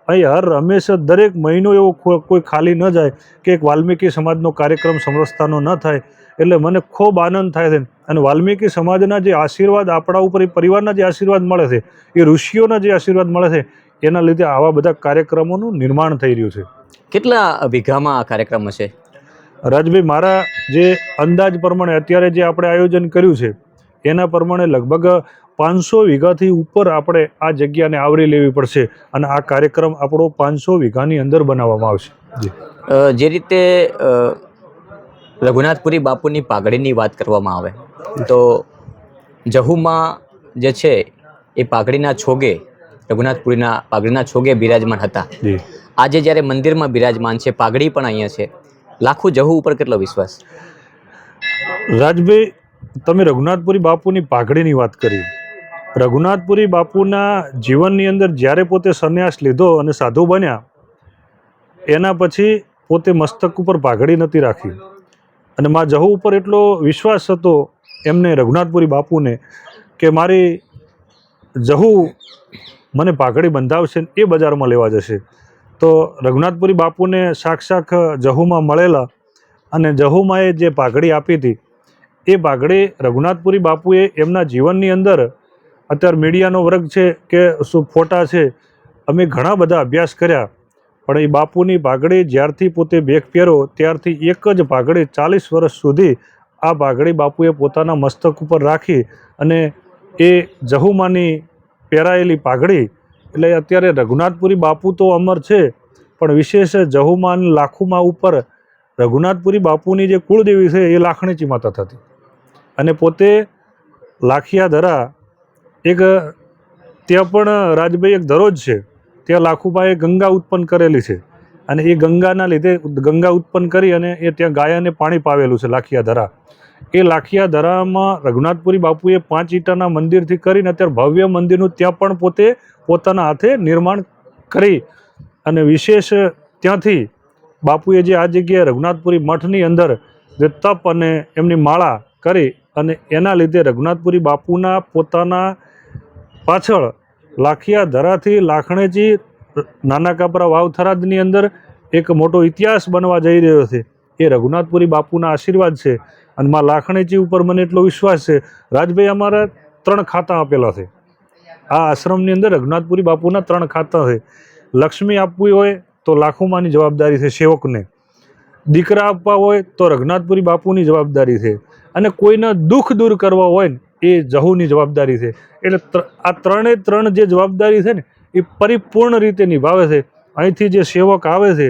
અહીં હંમેશા દરેક મહિનો એવો કોઈ ખાલી ન જાય કે એક વાલ્મીકી સમાજનો કાર્યક્રમ સમરસતાનો ન થાય. એટલે મને ખૂબ આનંદ થાય છે અને વાલ્મીકી સમાજના જે આશીર્વાદ આપણા ઉપર, એ પરિવારના જે આશીર્વાદ મળે છે, એ ઋષિઓના જે આશીર્વાદ મળે છે, એના લીધે આવા બધા કાર્યક્રમોનું નિર્માણ થઈ રહ્યું છે. કેટલા વીઘામાં આ કાર્યક્રમ હશે? રાજભાઈ, મારા જે અંદાજ પ્રમાણે અત્યારે જે આપણે આયોજન કર્યું છે એના પ્રમાણે લગભગ 500 વીઘાથી ઉપર આપણે આ જગ્યાને આવરી લેવી પડશે અને આ કાર્યક્રમ આપણો 500 વીઘાની અંદર બનાવવામાં આવશે. જે રીતે રઘુનાથપુરી બાપુની પાઘડીની વાત કરવામાં આવે તો જહુમાં જે છે એ પાઘડીના છોગે, રઘુનાથપુરીના પાઘડીના છોગે બિરાજમાન હતા. આજે જ્યારે મંદિરમાં બિરાજમાન છે, પાઘડી પણ અહીંયા છે, લાખું જહુ ઉપર કેટલો વિશ્વાસ? રાજભાઈ, તમે રઘુનાથપુરી બાપુની પાઘડીની વાત કરી. રઘુનાથપુરી બાપુના જીવનની અંદર જ્યારે પોતે સંન્યાસ લીધો અને સાધુ બન્યા એના પછી પોતે મસ્તક ઉપર પાઘડી નથી રાખી અને મા જહુ ઉપર એટલો વિશ્વાસ હતો એમને રઘુનાથપુરી બાપુને કે મારી જહુ મને પાઘડી બંધાવશે એ બજારમાં લેવા જશે. તો રઘુનાથપુરી બાપુને સાક્ષાત જહુમાં મળેલા અને જહુમાં એ જે પાઘડી આપી હતી એ પાઘડી રઘુનાથપુરી બાપુએ એમના જીવનની અંદર, અત્યારે મીડિયાનો વર્ગ છે કે શું ફોટા છે, અમે ઘણા બધા અભ્યાસ કર્યા, પણ એ બાપુની પાઘડી જ્યારથી પોતે બેગ પહેરો ત્યારથી એક જ પાઘડી 40 વર્ષ સુધી આ પાઘડી બાપુએ પોતાના મસ્તક ઉપર રાખી અને એ જહુમાની પહેરાયેલી પાઘડી. એટલે અત્યારે રઘુનાથપુરી બાપુ તો અમર છે, પણ વિશેષ જહુમાન લાખુમા ઉપર રઘુનાથપુરી બાપુની જે કુળદેવી છે એ લાખણીચી માતા થતી અને પોતે લાખિયા ધરા એક ત્યાં પણ રાજભાઈ એક દરોજ છે, ત્યાં લાખુબાએ ગંગા ઉત્પન્ન કરેલી છે અને એ ગંગાના લીધે ગંગા ઉત્પન્ન કરી અને એ ત્યાં ગાયાને પાણી પાવેલું છે લાખિયા ધરા. એ લાખિયા ધરામાં રઘુનાથપુરી બાપુએ 5 ઈંટાના મંદિરથી કરીને અત્યારે ભવ્ય મંદિરનું ત્યાં પણ પોતે પોતાના હાથે નિર્માણ કરી અને વિશેષ ત્યાંથી બાપુએ જે આ જગ્યાએ રઘુનાથપુરી મઠની અંદર જે તપ અને એમની માળા કરી અને એના લીધે રઘુનાથપુરી બાપુના પોતાના પાછળ લાખિયા ધરાથી લાખણેજી નાના કાપરા વાવ થરાદની અંદર એક મોટો ઇતિહાસ બનવા જઈ રહ્યો છે. એ રઘુનાથપુરી બાપુના આશીર્વાદ છે અને માં લાખણેજી ઉપર મને એટલો વિશ્વાસ છે. રાજભાઈ, અમારા 3 ખાતા આપેલા છે આ આશ્રમની અંદર. રઘુનાથપુરી બાપુના 3 ખાતા છે. લક્ષ્મી આપવી હોય તો લાખુમાની જવાબદારી છે સેવકને, દીકરા આપવા હોય તો રઘુનાથપુરી બાપુની જવાબદારી છે અને કોઈના દુઃખ દૂર કરવા હોય ને એ જહુની જવાબદારી છે. એટલે આ 3 જે જવાબદારી છે ને એ પરિપૂર્ણ રીતે નિભાવે છે અહીંથી જે સેવક આવે છે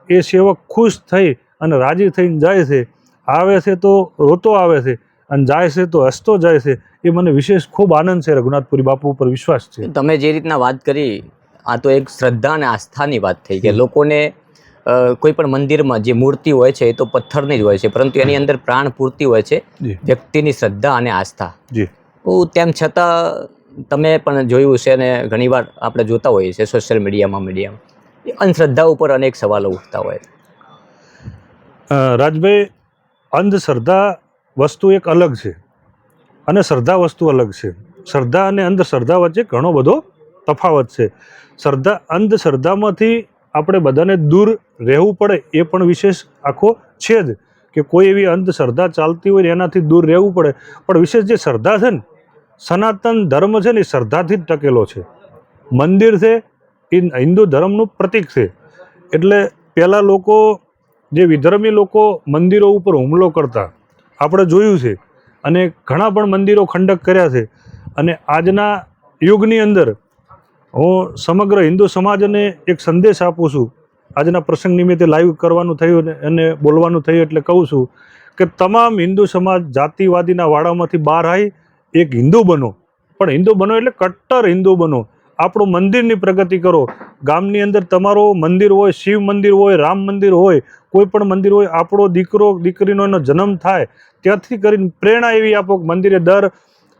એ સેવક ખુશ થઈ અને રાજી થઈને જાય છે. આવે છે તો રોતો આવે છે અને જાય છે તો હસતો જાય છે. એ મને વિશેષ ખૂબ આનંદ છે. રઘુનાથપુરી બાપુ ઉપર વિશ્વાસ છે. તમે જે રીતના વાત કરી, આ તો એક શ્રદ્ધા અને આસ્થાની વાત થઈ કે લોકોને કોઈ પણ મંદિરમાં જે મૂર્તિ હોય છે એ તો પથ્થરની જ હોય છે, પરંતુ એની અંદર પ્રાણ પૂરતી હોય છે જી વ્યક્તિની શ્રદ્ધા અને આસ્થા. જી તેમ છતાં તમે પણ જોયું છે અને ઘણીવાર આપણે જોતા હોઈએ છીએ સોશિયલ મીડિયામાં અંધશ્રદ્ધા ઉપર અનેક સવાલો ઉઠતા હોય. રાજભાઈ, અંધશ્રદ્ધા વસ્તુ એક અલગ છે અને શ્રદ્ધા વસ્તુ અલગ છે. શ્રદ્ધા અને અંધશ્રદ્ધા વચ્ચે ઘણો બધો તફાવત છે. અંધશ્રદ્ધામાંથી આપણે બધાને દૂર રહેવું પડે એ પણ વિશેષ આખો છે જ કે કોઈ એવી અંધશ્રદ્ધા ચાલતી હોય એનાથી દૂર રહેવું પડે. પણ વિશેષ જે શ્રદ્ધા છે ને, સનાતન ધર્મ છે ને એ શ્રદ્ધાથી જ ટકેલો છે. મંદિર છે એ હિન્દુ ધર્મનું પ્રતીક છે. એટલે પહેલાં લોકો, જે વિધર્મી લોકો મંદિરો ઉપર હુમલો કરતા આપણે જોયું છે અને ઘણા પણ મંદિરો ખંડક કર્યા છે. અને આજના યુગની અંદર હું સમગ્ર હિન્દુ સમાજને એક સંદેશ આપું છું. આજના પ્રસંગ નિમિત્તે લાઈવ કરવાનું થયું અને બોલવાનું થયું એટલે કહું છું કે તમામ હિન્દુ સમાજ જાતિવાદીના વાડામાંથી બહાર આવી એક હિન્દુ બનો. પણ હિન્દુ બનો એટલે કટ્ટર હિન્દુ બનો. આપણું મંદિરની પ્રગતિ કરો. ગામની અંદર તમારો મંદિર હોય, શિવ મંદિર હોય, રામ મંદિર હોય, કોઈ પણ મંદિર હોય, આપણો દીકરો દીકરીનો એનો જન્મ થાય ત્યાંથી કરીને પ્રેરણા એવી આપો કે મંદિરે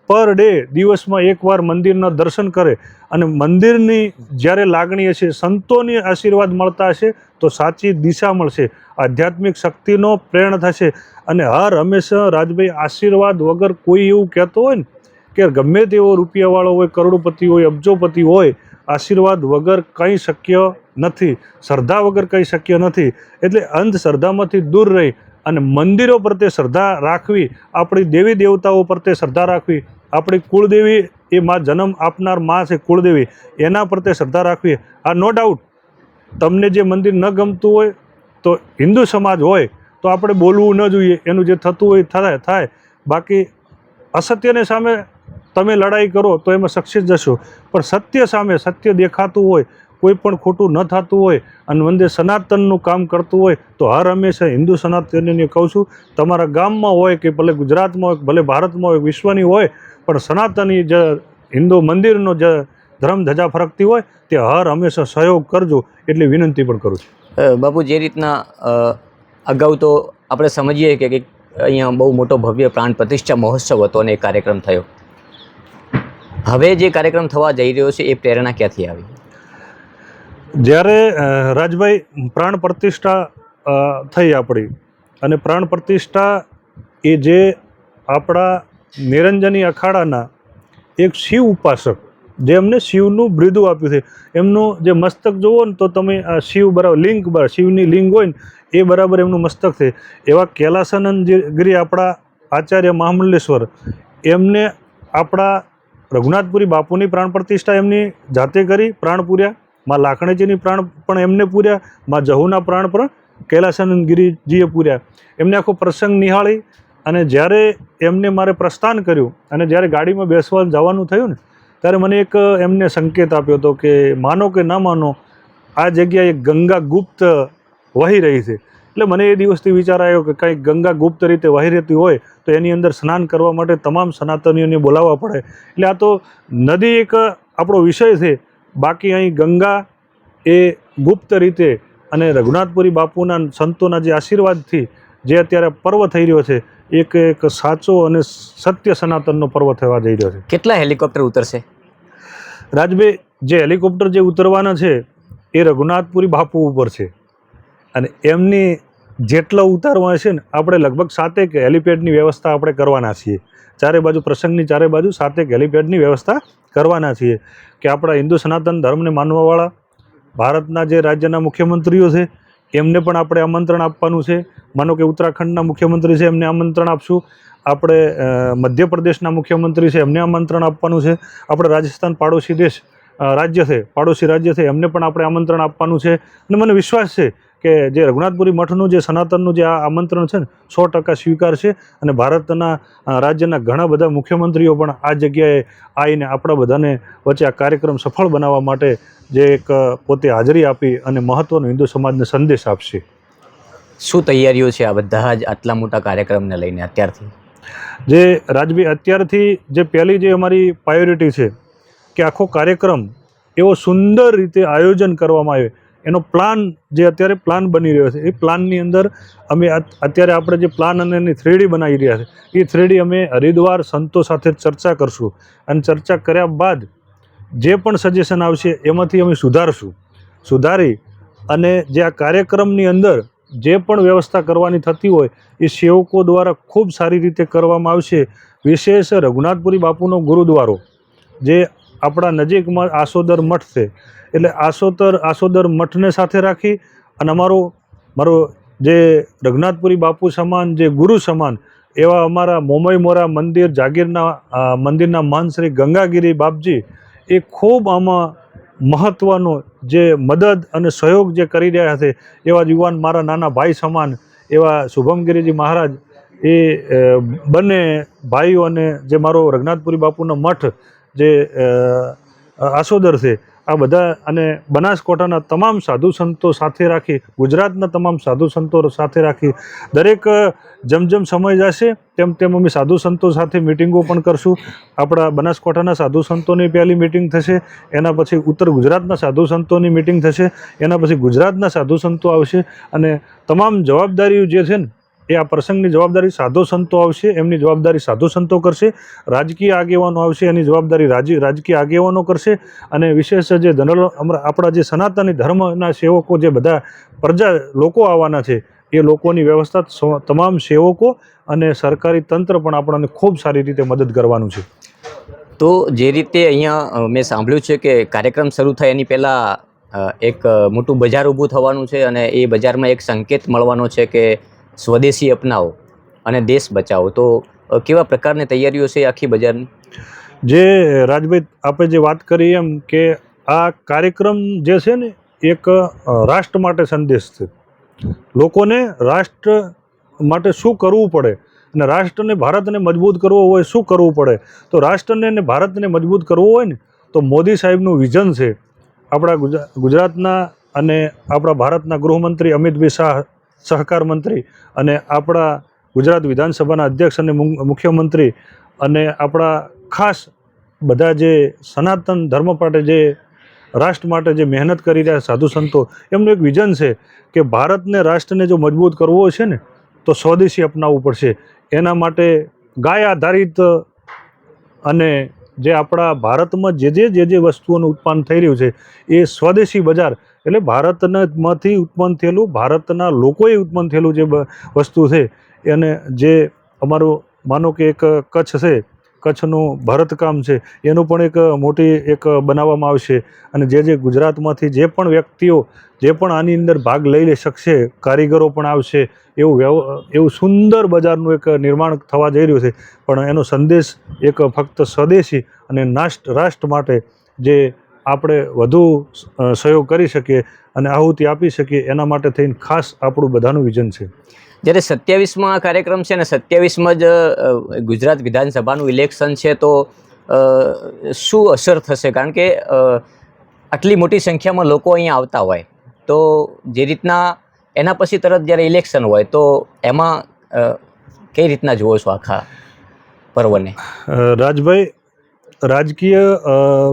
પર ડે દિવસમાં એકવાર મંદિરના દર્શન કરે. અને મંદિરની જ્યારે લાગણી હશે, સંતોની આશીર્વાદ મળતા હશે તો સાચી દિશા મળશે, આધ્યાત્મિક શક્તિનો પ્રેરણા થશે. અને હંમેશા રાજભાઈ, આશીર્વાદ વગર કોઈ એવું કહેતો હોય ને કે ગમે તેવો રૂપિયાવાળો હોય, કરોડપતિ હોય, અબજોપતિ હોય, આશીર્વાદ વગર કંઈ શક્ય નથી. શ્રદ્ધા વગર કંઈ શક્ય નથી. એટલે અંધશ્રદ્ધામાંથી દૂર રહી અને મંદિરો પ્રત્યે શ્રદ્ધા રાખવી, આપણી દેવી દેવતાઓ પ્રત્યે શ્રદ્ધા રાખવી, આપણી કુળદેવી એ જન્મ આપનાર માં છે કુળદેવી, એના પ્રત્યે શ્રદ્ધા રાખવી. આ નો ડાઉટ તમને જે મંદિર ન ગમતું હોય તો હિન્દુ સમાજ હોય તો આપણે બોલવું ન જોઈએ, એનું જે થતું હોય થાય. બાકી અસત્યને સામે તમે લડાઈ કરો તો એમાં સક્સેસ જશો. પણ સત્ય સામે સત્ય દેખાતું હોય, કોઈ પણ ખોટું ન થતું હોય અને મંદિર સનાતનનું કામ કરતું હોય તો હંમેશા હિન્દુ સનાતનીને કહું છું, તમારા ગામમાં હોય કે ભલે ગુજરાતમાં હોય, ભલે ભારતમાં હોય, વિશ્વની હોય, પણ સનાતની જે હિન્દુ મંદિરનો જે ધર્મ ધજા ફરકતી હોય તે હંમેશા સહયોગ કરજો એટલી વિનંતી પણ કરું છું. બાપુ, જે રીતના અગાઉ તો આપણે સમજીએ કે અહીંયા બહુ મોટો ભવ્ય પ્રાણ પ્રતિષ્ઠા મહોત્સવ હતો અને એ કાર્યક્રમ થયો. હવે જે કાર્યક્રમ થવા જઈ રહ્યો છે એ પ્રેરણા ક્યાંથી આવી? જ્યારે રાજભાઈ પ્રાણ પ્રતિષ્ઠા થઈ આપણી, અને પ્રાણ પ્રતિષ્ઠા એ જે આપણા નિરંજની અખાડાના એક શિવ ઉપાસક, જે એમને શિવનું બિરુદ આપ્યું છે, એમનું જે મસ્તક જુઓ ને તો તમે આ શિવ બરાબર લિંગ, શિવની લિંગ હોય ને એ બરાબર એમનું મસ્તક છે. એવા કૈલાસાનંદ ગિરી આપણા આચાર્ય મહામંડલેશ્વર, એમને આપણા રઘુનાથપુરી બાપુની પ્રાણ પ્રતિષ્ઠા એમની જાતે કરી, પ્રાણ પૂર્યા. માં લાખણેજીની પ્રાણ પણ એમને પૂર્યા, માં જહુના પ્રાણ પણ કૈલાસાનંદ ગિરિજીએ પૂર્યા. એમને આખો પ્રસંગ નિહાળી અને જ્યારે એમને મારે પ્રસ્થાન કર્યું અને જ્યારે ગાડીમાં બેસવા જવાનું થયું ને ત્યારે મને એક એમને સંકેત આપ્યો હતો કે માનો કે ના માનો, આ જગ્યાએ ગંગા ગુપ્ત વહી રહી છે. એટલે મને એ દિવસથી વિચાર આવ્યો કે કંઈક ગંગા ગુપ્ત રીતે વહી રહેતી હોય તો એની અંદર સ્નાન કરવા માટે તમામ સનાતનીઓને બોલાવવા પડે. એટલે આ તો નદી એક આપણો વિષય છે, બાકી અહીં ગંગા એ ગુપ્ત રીતે અને રઘુનાથપુરી બાપુના સંતોના જે આશીર્વાદથી જે અત્યારે પર્વ થઈ રહ્યો છે, એક સાચો અને સત્ય સનાતનનો પર્વ થવા જઈ રહ્યો છે. કેટલા હેલિકોપ્ટર ઉતરશે રાજભાઈ? જે હેલિકોપ્ટર જે ઉતરવાના છે એ રઘુનાથપુરી બાપુ ઉપર છે અને એમની જેટલા ઉતારવા છે ને, આપણે લગભગ 7 હેલિપેડની વ્યવસ્થા આપણે કરવાના છીએ. ચારે બાજુ પ્રસંગની ચારે બાજુ 7 હેલિપેડની વ્યવસ્થા કરવાના છીએ કે આપણા હિન્દુ સનાતન ધર્મને માનવાવાળા ભારતના જે રાજ્યના મુખ્યમંત્રીઓ છે એમને પણ આપણે આમંત્રણ આપવાનું છે. માનો કે ઉત્તરાખંડના મુખ્યમંત્રી છે એમને આમંત્રણ આપશું, આપણે મધ્યપ્રદેશના મુખ્યમંત્રી છે એમને આમંત્રણ આપવાનું છે, આપણે રાજસ્થાન પાડોશી રાજ્ય છે એમને પણ આપણે આમંત્રણ આપવાનું છે. અને મને વિશ્વાસ છે કે જે રઘુનાથપુરી મઠનું જે સનાતનનું જે આ આમંત્રણ છે ને 100% સ્વીકાર છે. અને ભારતના રાજ્યના ઘણા બધા મુખ્યમંત્રીઓ પણ આ જગ્યાએ આવીને આપણા બધાને વચ્ચે આ કાર્યક્રમ સફળ બનાવવા માટે જે એક પોતે હાજરી આપી અને મહત્ત્વનો હિન્દુ સમાજને સંદેશ આપશે. શું તૈયારીઓ છે આ બધા જ આટલા મોટા કાર્યક્રમને લઈને અત્યારથી? જે રાજભાઈ અત્યારથી જે પહેલી જે અમારી પ્રાયોરિટી છે કે આખો કાર્યક્રમ એવો સુંદર રીતે આયોજન કરવામાં આવે, એનો પ્લાન જે અત્યારે પ્લાન બની રહ્યો છે, એ પ્લાનની અંદર અમે અત્યારે આપણે જે પ્લાન અને એની 3D બનાવી રહ્યા છે, એ 3D અમે હરિદ્વાર સંતો સાથે ચર્ચા કરશું અને ચર્ચા કર્યા બાદ જે પણ સજેશન આવશે એમાંથી અમે સુધારી અને જે આ કાર્યક્રમની અંદર જે પણ વ્યવસ્થા કરવાની થતી હોય એ સેવકો દ્વારા ખૂબ સારી રીતે કરવામાં આવશે. વિશેષ રઘુનાથપુરી બાપુનો ગુરુદ્વારો જે આપણા નજીકમાં આસોદર મઠ છે, એટલે આસોદર મઠને સાથે રાખી અને મારો જે રઘુનાથપુરી બાપુ સમાન જે ગુરુ સમાન એવા અમારા મોમઈ મોરા મંદિર મંદિરના મહંત શ્રી ગંગાગીરી બાપજી એ ખૂબ આમાં મહત્ત્વનો જે મદદ અને સહયોગ જે કરી રહ્યા છે, એવા યુવાન મારા નાના ભાઈ સમાન એવા શુભમગીરીજી મહારાજ, એ બંને ભાઈઓ અને જે મારો રઘુનાથપુરી બાપુનો મઠ જે આસોદર છે, આ બધા અને બનાસકાંઠાના તમામ સાધુ સંતો સાથે રાખી, ગુજરાતના તમામ સાધુ સંતો સાથે રાખી, દરેક જેમ સમય જશે તેમ અમે સાધુ સંતો સાથે મિટિંગો પણ કરશું. આપણા બનાસકાંઠાના સાધુ સંતોની પહેલી મિટિંગ થશે, એના પછી ઉત્તર ગુજરાતના સાધુ સંતોની મિટિંગ થશે, એના પછી ગુજરાતના સાધુ સંતો આવશે અને તમામ જવાબદારીઓ જે છે ને એ આ પ્રસંગની જવાબદારી સાધુ સંતો આવશે, એમની જવાબદારી સાધુ સંતો કરશે. રાજકીય આગેવાનો આવશે, એની જવાબદારી રાજકીય આગેવાનો કરશે. અને વિશેષ જે આપણા જે સનાતની ધર્મના સેવકો જે બધા પ્રજા લોકો આવવાના છે, એ લોકોની વ્યવસ્થા તમામ સેવકો અને સરકારી તંત્ર પણ આપણને ખૂબ સારી રીતે મદદ કરવાનું છે. તો જે રીતે અહીંયા મેં સાંભળ્યું છે કે કાર્યક્રમ શરૂ થાય એની પહેલાં એક મોટું બજાર ઊભું થવાનું છે અને એ બજારમાં એક સંકેત મળવાનો છે કે સ્વદેશી અપનાવો અને દેશ બચાવો. તો કેવા પ્રકારની તૈયારીઓ છે આખી બજારની? જે રાજભાઈ આપણે જે વાત કરી એમ કે આ કાર્યક્રમ જે છે ને એક રાષ્ટ્ર માટે સંદેશ છે. લોકોને રાષ્ટ્ર માટે શું કરવું પડે અને રાષ્ટ્રને ભારતને મજબૂત કરવો હોય શું કરવું પડે, તો રાષ્ટ્રને અને ભારતને મજબૂત કરવું હોય ને તો મોદી સાહેબનું વિઝન છે. આપણા ગુજરાતના અને આપણા ભારતના ગૃહમંત્રી અમિતભાઈ શાહ, સહકાર મંત્રી, અને આપણા ગુજરાત વિધાનસભાના અધ્યક્ષ અને મુખ્યમંત્રી અને આપણા ખાસ બધા જે સનાતન ધર્મ માટે જે રાષ્ટ્ર માટે જે મહેનત કરી રહ્યા સાધુ સંતો, એમનું એક વિઝન છે કે ભારતને રાષ્ટ્રને જો મજબૂત કરવો છે ને તો સ્વદેશી અપનાવવું પડશે. એના માટે ગાય આધારિત અને જે આપણા ભારતમાં જે વસ્તુઓનું ઉત્પાદન થઈ રહ્યું છે એ સ્વદેશી બજાર, એટલે ભારતમાંથી ઉત્પન્ન થયેલું, ભારતના લોકોએ ઉત્પન્ન થયેલું જે વસ્તુ છે, અને જે અમારું માનો કે એક કચ્છ છે, કચ્છનું ભરતકામ છે, એનું પણ એક મોટી એક બનાવવામાં આવશે. અને જે ગુજરાતમાંથી જે પણ વ્યક્તિઓ જે પણ આની અંદર ભાગ લઈ શકશે, કારીગરો પણ આવશે, એવું સુંદર બજારનું એક નિર્માણ થવા જઈ રહ્યું છે. પણ એનો સંદેશ એક ફક્ત સ્વદેશી અને રાષ્ટ્ર માટે જે આપણે વધુ સહયોગ કરી શકીએ અને આહુતિ આપી શકીએ, એના માટે થઈને ખાસ આપણું બધાનું વિઝન છે. જ્યારે 27માં કાર્યક્રમ છે ને 27માં જ ગુજરાત વિધાનસભાનું ઇલેક્શન છે, તો શું અસર થશે? કારણ કે આટલી મોટી સંખ્યામાં લોકો અહીંયા આવતા હોય તો જે રીતના એના પછી તરત જ્યારે ઇલેક્શન હોય તો એમાં કઈ રીતના જુઓ છો આખા પર્વને? રાજભાઈ, રાજકીય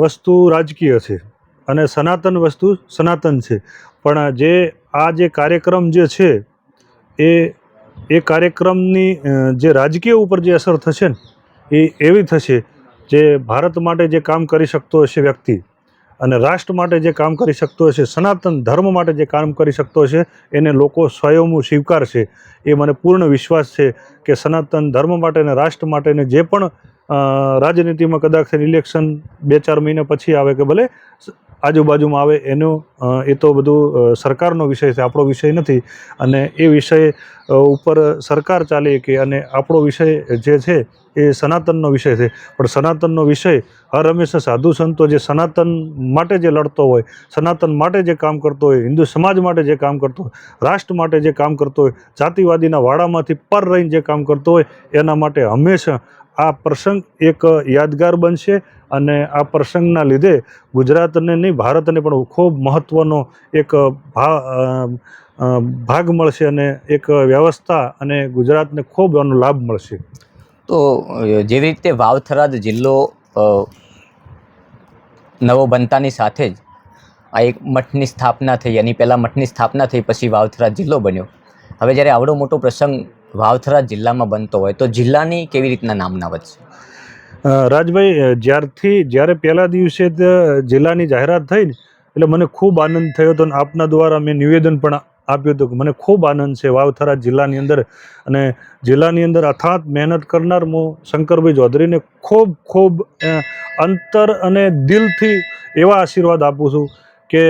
વસ્તુ રાજકીય છે અને સનાતન વસ્તુ સનાતન છે. પણ જે કાર્યક્રમ જે છે એ કાર્યક્રમની જે રાજકીય ઉપર જે અસર થશે ને એ એવી થશે, જે ભારત માટે જે કામ કરી શકતો હશે વ્યક્તિ અને રાષ્ટ્ર માટે જે કામ કરી શકતો હશે, સનાતન ધર્મ માટે જે કામ કરી શકતો હશે, એને લોકો સ્વયંભૂ સ્વીકારશે. એ મને પૂર્ણ વિશ્વાસ છે કે સનાતન ધર્મ માટે અને રાષ્ટ્ર માટેને જે પણ રાજનીતિમાં કદાચ ઇલેક્શન 2-4 મહિના પછી આવે કે ભલે આજુબાજુમાં આવે એનું એ તો બધું સરકારનો વિષય છે, આપણો વિષય નથી. અને એ વિષય ઉપર સરકાર ચાલે કે અને આપણો વિષય જે છે એ સનાતનનો વિષય છે. પણ સનાતનનો વિષય હર હંમેશા સાધુ સંતો જે સનાતન માટે જે લડતો હોય, સનાતન માટે જે કામ કરતો હોય, હિન્દુ સમાજ માટે જે કામ કરતો હોય, રાષ્ટ્ર માટે જે કામ કરતો હોય, જાતિવાદીના વાડામાંથી પર રહીને જે કામ કરતો હોય, એના માટે હંમેશા આ પ્રસંગ એક યાદગાર બનશે. અને આ પ્રસંગના લીધે ગુજરાતને નહીં, ભારતને પણ ખૂબ મહત્ત્વનો એક ભાગ મળશે અને એક વ્યવસ્થા અને ગુજરાતને ખૂબ એનો લાભ મળશે. તો જેવી રીતે વાવ-થરાદ જિલ્લો નવો બનતાની સાથે જ આ એક મઠની સ્થાપના થઈ, એની પહેલાં મઠની સ્થાપના થઈ, પછી વાવ-થરાદ જિલ્લો બન્યો. હવે જ્યારે આવડો મોટો પ્રસંગ વાવ-થરાદ જિલ્લામાં બનતો હોય તો જિલ્લાની કેવી રીતના નામના વધશે? રાજભાઈ, જ્યારે પહેલા દિવસે જિલ્લાની જાહેરાત થઈ ને એટલે મને ખૂબ આનંદ થયો હતો. અને આપના દ્વારા મેં નિવેદન પણ આપ્યું હતું કે મને ખૂબ આનંદ છે વાવ-થરાદ જિલ્લાની અંદર. અને જિલ્લાની અંદર અથાત મહેનત કરનાર હું શંકરભાઈ ચૌધરીને ખૂબ ખૂબ અંતર અને દિલથી એવા આશીર્વાદ આપું છું કે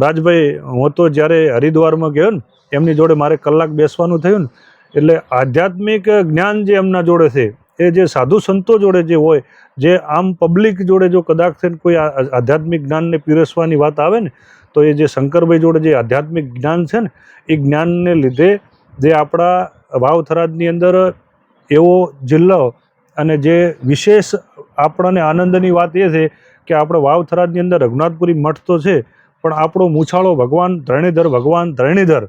રાજભાઈ, હું તો જ્યારે હરિદ્વારમાં ગયો ને એમની જોડે મારે કલાક બેસવાનું થયું ને એટલે આધ્યાત્મિક જ્ઞાન જે એમના જોડે છે, એ જે સાધુ સંતો જોડે જે હોય, જે આમ પબ્લિક જોડે જો કદાચ થઈને કોઈ આધ્યાત્મિક જ્ઞાનને પીરસવાની વાત આવે ને તો એ જે શંકરભાઈ જોડે જે આધ્યાત્મિક જ્ઞાન છે ને એ જ્ઞાનને લીધે જે આપણા વાવ-થરાદની અંદર એવો જિલ્લો અને જે વિશેષ આપણને આનંદની વાત એ છે કે આપણે વાવ-થરાદની અંદર રઘુનાથપુરી મઠ તો છે, પણ આપણો મૂછાળો ભગવાન ધરણીધર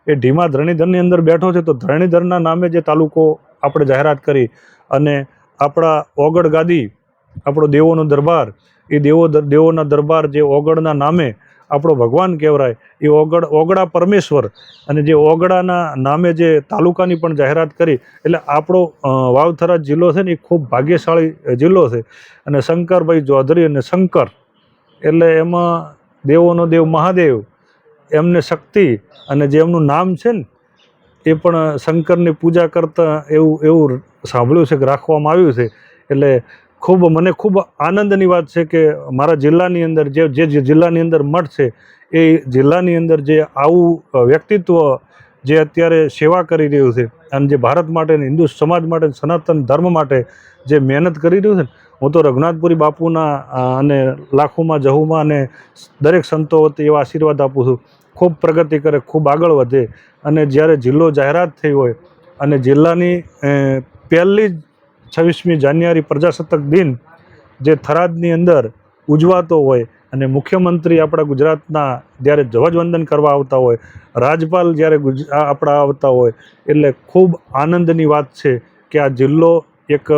એ ઢીમા ધરણીધરની અંદર બેઠો છે. તો ધરણીધરના નામે જે તાલુકો આપણે જાહેરાત કરી અને આપણા ઓગળ ગાદી, આપણો દેવોનો દરબાર, એ દેવોના દરબાર જે ઓગળના નામે આપણો ભગવાન કહેવાય, એ ઓગળા પરમેશ્વર અને જે ઓગળાના નામે જે તાલુકાની પણ જાહેરાત કરી. એટલે આપણો વાવ-થરાદ જિલ્લો છે ને એ ખૂબ ભાગ્યશાળી જિલ્લો છે. અને શંકરભાઈ ચૌધરી અને શંકર એટલે એમાં દેવોનો દેવ મહાદેવ, એમને શક્તિ અને જે એમનું નામ છે ને એ પણ શંકરની પૂજા કરતાં એવું સાંભળ્યું છે કે રાખવામાં આવ્યું છે. એટલે મને ખૂબ આનંદની વાત છે કે મારા જિલ્લાની અંદર જે જિલ્લાની અંદર મઠ છે એ જિલ્લાની અંદર જે આવું વ્યક્તિત્વ જે અત્યારે સેવા કરી રહ્યું છે અને જે ભારત માટે, હિન્દુ સમાજ માટે, સનાતન ધર્મ માટે જે મહેનત કરી રહ્યું છે ને, હું તો રઘુનાથપુરી બાપુના અને લાખોમાં જહુમાં અને દરેક સંતો વતી એવા આશીર્વાદ આપું છું. ખૂબ પ્રગતિ કરે, ખૂબ આગળ વધે. અને જ્યારે જિલ્લો જાહેરાત થઈ હોય અને જિલ્લાની પહેલી જ 26મી જાન્યુઆરી પ્રજાસત્તાક દિન જે થરાદની અંદર ઉજવાતો હોય અને મુખ્યમંત્રી આપણા ગુજરાતના જ્યારે ધ્વજવંદન કરવા આવતા હોય, રાજપાલ જ્યારે આપણા આવતા હોય, એટલે ખૂબ આનંદની વાત છે કે આ જિલ્લો એક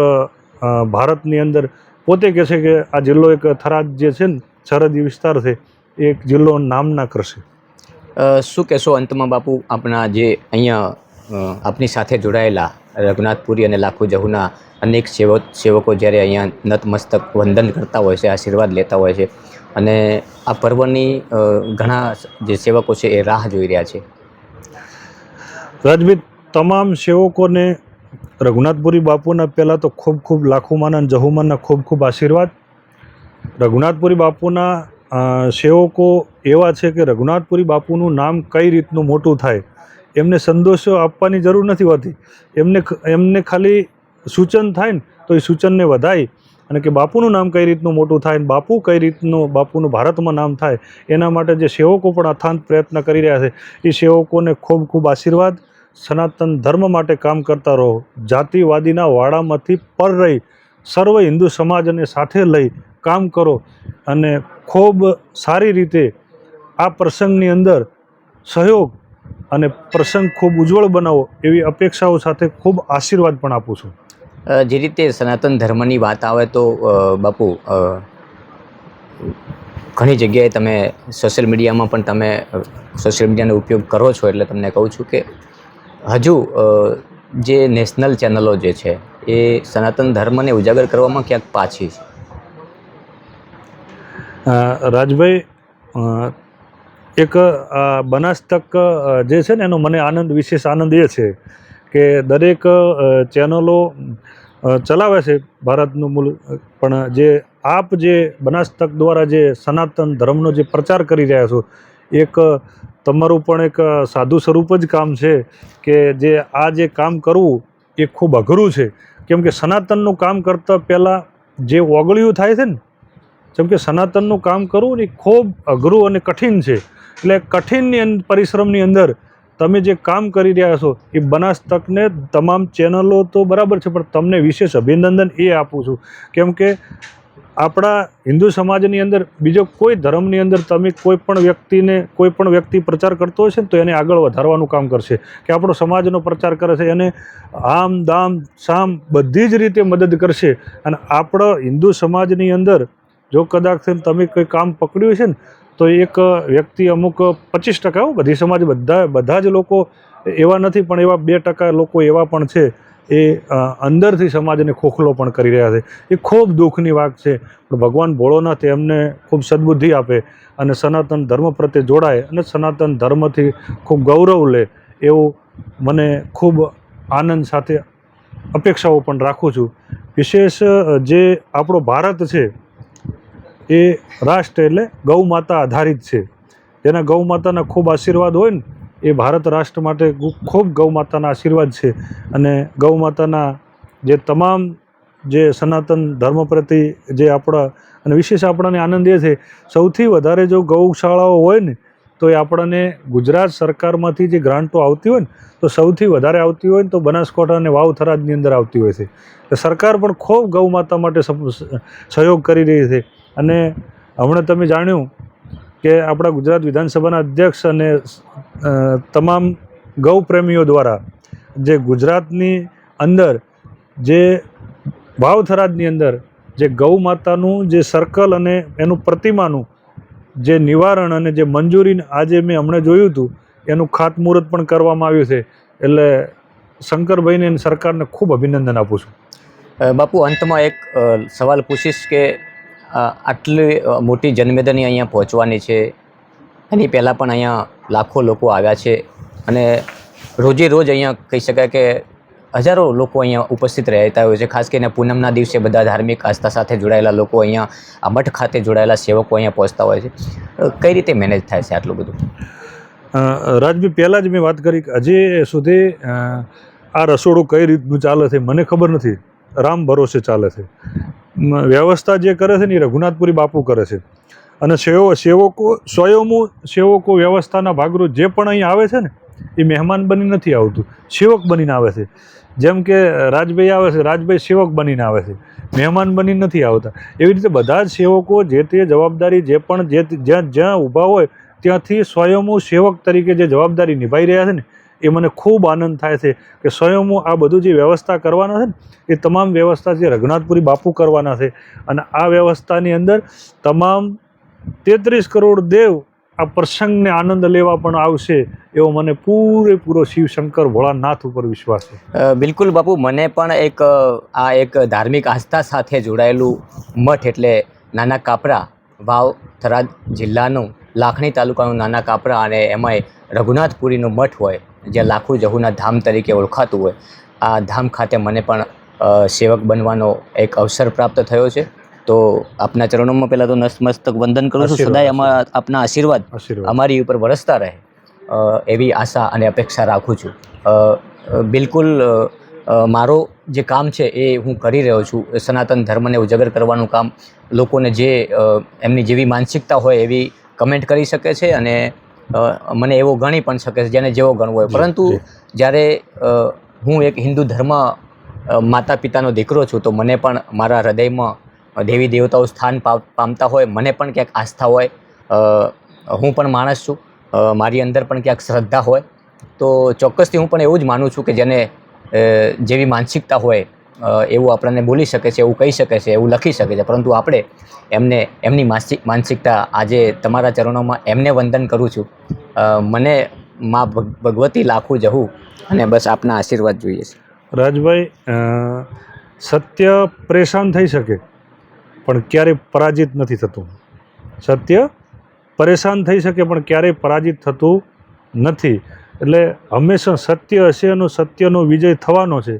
ભારતની અંદર પોતે કહે છે કે આ જિલ્લો એક થરાદ જે છે ને સરહદી વિસ્તાર છે એ એક જિલ્લો નામના કરશે. શું કહેશો અંતમાં બાપુ, આપણા જે અહીંયા આપની સાથે જોડાયેલા રઘુનાથપુરી અને લાખો જહુના અનેક સેવકો જ્યારે અહીંયા નતમસ્તક વંદન કરતા હોય છે, આશીર્વાદ લેતા હોય છે અને આ પર્વની ઘણા જે સેવકો છે એ રાહ જોઈ રહ્યા છે? રાજભાઈ, તમામ સેવકોને રઘુનાથપુરી બાપુના પહેલાં તો ખૂબ ખૂબ લાખોમાંના અને જહુમાંના ખૂબ ખૂબ આશીર્વાદ. રઘુનાથપુરી બાપુના સેવકો એવા છે કે રઘુનાથપુરી બાપુનું નામ કઈ રીતનું મોટું થાય એમને સંદેશો આપવાની જરૂર નથી હોતી. એમને ખાલી સૂચન થાય ને તો એ સૂચનને વધાય અને કે બાપુનું નામ કઈ રીતનું મોટું થાય ને બાપુ કઈ રીતનું બાપુનું ભારતમાં નામ થાય, એના માટે જે સેવકો પણ અથાંત પ્રયત્ન કરી રહ્યા છે એ સેવકોને ખૂબ ખૂબ આશીર્વાદ. સનાતન ધર્મ માટે કામ કરતા રહો, જાતિવાદીના વાડામાંથી પર રહી સર્વ હિન્દુ સમાજને સાથે લઈ કામ કરો અને ખૂબ સારી રીતે આ પ્રસંગની અંદર સહયોગ અને પ્રસંગ ખૂબ ઉજ્જવળ બનાવો એવી અપેક્ષાઓ સાથે ખૂબ આશીર્વાદ પણ આપું છું. જે રીતે સનાતન ધર્મની વાત આવે તો બાપુ, ઘણી જગ્યાએ તમે સોશિયલ મીડિયામાં પણ તમે સોશિયલ મીડિયાનો ઉપયોગ કરો છો, એટલે તમને કહું છું કે હજુ જે નેશનલ ચેનલો જે છે એ સનાતન ધર્મને ઉજાગર કરવામાં ક્યાંક પાછી છે. રાજભાઈ, એક બનાસ તક જે છે ને એનો મને વિશેષ આનંદ એ છે કે દરેક ચેનલો ચલાવે છે ભારતનું મુલ્ક, પણ જે આપ જે બનાસ તક દ્વારા જે સનાતન ધર્મનો જે પ્રચાર કરી રહ્યા છો, એક તમારું પણ એક સાધુ સ્વરૂપ જ કામ છે કે જે આ જે કામ કરવું એ ખૂબ અઘરું છે. કેમ કે સનાતનનું કામ કરતાં પહેલાં જે ઓગળિયું થાય છે ને, જેમ કે સનાતનનું કામ કરવું ને એ ખૂબ અઘરું અને કઠિન છે. એટલે કઠિન પરિશ્રમની અંદર તમે જે કામ કરી રહ્યા છો એ બનાસ તકને તમામ ચેનલો તો બરાબર છે, પણ તમને વિશેષ અભિનંદન એ આપું છું. કેમ કે આપણા હિન્દુ સમાજની અંદર બીજો કોઈ ધર્મની અંદર તમે કોઈ પણ વ્યક્તિ પ્રચાર કરતો હશે ને તો એને આગળ વધારવાનું કામ કરશે, કે આપણો સમાજનો પ્રચાર કરે છે, એને આમ દામ સામ બધી જ રીતે મદદ કરશે. અને આપણો હિન્દુ સમાજની અંદર જો કદાચ તમે કોઈ કામ પકડ્યું છે ને તો એક વ્યક્તિ અમુક 25%, બધી સમાજ બધા જ લોકો એવા નથી, પણ એવા 2% લોકો એવા પણ છે એ અંદરથી સમાજને ખોખલો પણ કરી રહ્યા છે. એ ખૂબ દુઃખની વાત છે. પણ ભગવાન ભોળોનાથ એમને ખૂબ સદબુદ્ધિ આપે અને સનાતન ધર્મ પ્રત્યે જોડાય અને સનાતન ધર્મથી ખૂબ ગૌરવ લે, એવું મને ખૂબ આનંદ સાથે અપેક્ષાઓ પણ રાખું છું. વિશેષ જે આપણો ભારત છે એ રાષ્ટ્ર એટલે ગૌ માતા આધારિત છે. જેના ગૌ માતાના ખૂબ આશીર્વાદ હોય ને એ ભારત રાષ્ટ્ર માટે ખૂબ ગૌ માતાના આશીર્વાદ છે. અને ગૌ માતાના જે તમામ જે સનાતન ધર્મ પ્રત્યે જે આપણા, અને વિશેષ આપણને આનંદ એ છે સૌથી વધારે જો ગૌશાળાઓ હોય ને તો એ આપણને ગુજરાત સરકારમાંથી જે ગ્રાન્ટો આવતી હોય ને તો સૌથી વધારે આવતી હોય ને તો બનાસકાંઠા અને વાવ થરાદની અંદર આવતી હોય છે. સરકાર પણ ખૂબ ગૌ માતા માટે સહયોગ કરી રહી છે. અને હમણાં તમે જાણ્યું કે આપણા ગુજરાત વિધાનસભાના અધ્યક્ષ અને તમામ ગૌ પ્રેમીઓ દ્વારા જે ગુજરાતની અંદર જે વાવ થરાદની અંદર જે ગૌ માતાનું જે સર્કલ અને એનું પ્રતિમાનું જે નિવારણ અને જે મંજૂરી આજે મેં હમણાં જોયું હતું એનું ખાતમુહૂર્ત પણ કરવામાં આવ્યું છે. એટલે શંકરભાઈને અને સરકારને ખૂબ અભિનંદન આપું છું. બાપુ, અંતમાં એક સવાલ પૂછીશ કે આટલી મોટી જનમેદની અહીંયા પહોંચવાની છે, એની પહેલાં પણ અહીંયા લાખો લોકો આવ્યા છે અને રોજે રોજ અહીંયા કહી શકાય કે હજારો લોકો અહીંયા ઉપસ્થિત રહેતા હોય છે. ખાસ કરીને પૂનમના દિવસે બધા ધાર્મિક આસ્થા સાથે જોડાયેલા લોકો અહીંયા આ મઠ ખાતે જોડાયેલા સેવકો અહીંયા પહોંચતા હોય છે. કઈ રીતે મેનેજ થાય છે આટલું બધું? રાજભાઈ, પહેલાં જ મેં વાત કરી કે હજી સુધી આ રસોડું કઈ રીતનું ચાલે છે મને ખબર નથી. રામ ભરોસે ચાલે છે. વ્યવસ્થા જે કરે છે ને એ રઘુનાથપુરી બાપુ કરે છે. અને સેવકો સ્વયંમૂ સેવકો વ્યવસ્થાના ભાગરૂપ જે પણ અહીં આવે છે ને એ મહેમાન બની નથી આવતું, સેવક બનીને આવે છે. જેમ કે રાજભાઈ આવે છે, રાજભાઈ સેવક બનીને આવે છે, મહેમાન બની નથી આવતા. એવી રીતે બધા જ સેવકો જે તે જવાબદારી જે પણ જ્યાં ઊભા હોય ત્યાંથી સ્વયંમૂ સેવક તરીકે જે જવાબદારી નિભાઈ રહ્યા છે ને એ મને ખૂબ આનંદ થાય છે કે સ્વયંમૂ આ બધું જે વ્યવસ્થા કરવાના છે ને એ તમામ વ્યવસ્થા જે રઘુનાથપુરી બાપુ કરવાના છે. અને આ વ્યવસ્થાની અંદર તમામ 33 કરોડ દેવ આ પ્રસંગને આનંદ લેવા પણ આવશે એવો મને પૂરેપૂરો શિવશંકર ભોળાનાથ ઉપર વિશ્વાસ છે. બિલકુલ બાપુ, મને પણ એક ધાર્મિક આસ્થા સાથે જોડાયેલું મઠ એટલે નાના કાપરા, વાવ થરાદ જિલ્લાનું લાખણી તાલુકાનું નાના કાપરા, અને એમાંય રઘુનાથપુરીનો મઠ હોય જે લાખું જહુના ધામ તરીકે ઓળખાતું હોય, આ ધામ ખાતે મને પણ સેવક બનવાનો એક અવસર પ્રાપ્ત થયો છે. તો આપના ચરણોમાં પહેલાં તો નતમસ્તક વંદન કરું છું. સદાય આપના આશીર્વાદ અમારી ઉપર વરસતા રહે એવી આશા અને અપેક્ષા રાખું છું. બિલકુલ મારો જે કામ છે એ હું કરી રહ્યો છું. સનાતન ધર્મને ઉજાગર કરવાનું કામ, લોકોને જે એમની જેવી માનસિકતા હોય એવી કમેન્ટ કરી શકે છે અને મને એવો ગણી પણ શકે છે જેને જેવો ગણવો હોય. પરંતુ જ્યારે હું એક હિન્દુ ધર્મ માતા પિતાનો દીકરો છું તો મને પણ મારા હૃદયમાં દેવી દેવતાઓ સ્થાન પામતા હોય, મને પણ ક્યાંક આસ્થા હોય, હું પણ માણસ છું, મારી અંદર પણ ક્યાંક શ્રદ્ધા હોય. તો ચોક્કસથી હું પણ એવું જ માનું છું કે જેને જેવી માનસિકતા હોય એવું આપણને બોલી શકે છે, એવું કહી શકે છે, એવું લખી શકે છે. પરંતુ આપણે એમની માનસિકતા આજે તમારા ચરણોમાં એમને વંદન કરું છું. મને મા ભગવતી લાખું જહું અને બસ આપના આશીર્વાદ જોઈએ છે. રાજભાઈ, સત્ય પરેશાન થઈ શકે પણ ક્યારેય પરાજિત નથી થતું. સત્ય પરેશાન થઈ શકે પણ ક્યારેય પરાજિત થતું નથી. એટલે હંમેશા સત્ય હશે અને સત્યનો વિજય થવાનો છે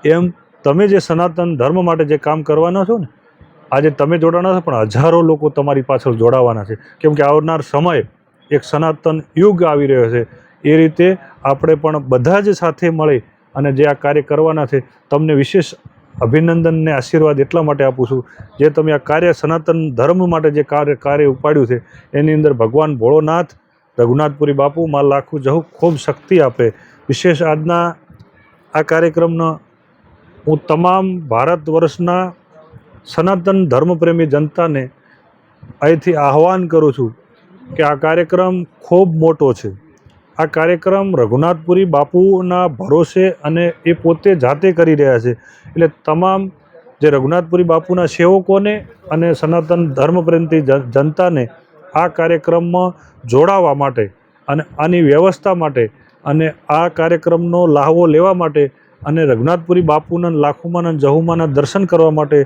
એમ તમે જે સનાતન ધર્મ માટે જે કામ કરવાના છો ને, આજે તમે જોડાના છો પણ હજારો લોકો તમારી પાછળ જોડાવાના છે, કેમ કે આવનાર સમય એક સનાતન યુગ આવી રહ્યો છે. એ રીતે આપણે પણ બધા જ સાથે મળી અને જે આ કાર્ય કરવાના છે, તમને વિશેષ અભિનંદન ને આશીર્વાદ એટલા માટે આપું છું, જે તમે આ કાર્ય સનાતન ધર્મ માટે જે કાર્ય ઉપાડ્યું છે એની અંદર ભગવાન ભોળોનાથ, રઘુનાથપુરી બાપુ, માં લાખું જહુ ખૂબ શક્તિ આપે. વિશેષ આજના આ કાર્યક્રમનો હું તમામ ભારત વર્ષના સનાતન ધર્મપ્રેમી જનતાને અહીંથી આહ્વાન કરું છું કે આ કાર્યક્રમ ખૂબ મોટો છે. આ કાર્યક્રમ રઘુનાથપુરી બાપુના ભરોસે અને એ પોતે જાતે કરી રહ્યા છે. એટલે તમામ જે રઘુનાથપુરી બાપુના સેવકોને અને સનાતન ધર્મપ્રેમી જનતાને આ કાર્યક્રમમાં જોડાવા માટે અને આની વ્યવસ્થા માટે અને આ કાર્યક્રમનો લાહવો લેવા માટે અને રઘુનાથપુરી બાપુના લાખુમાના જહુમાના દર્શન કરવા માટે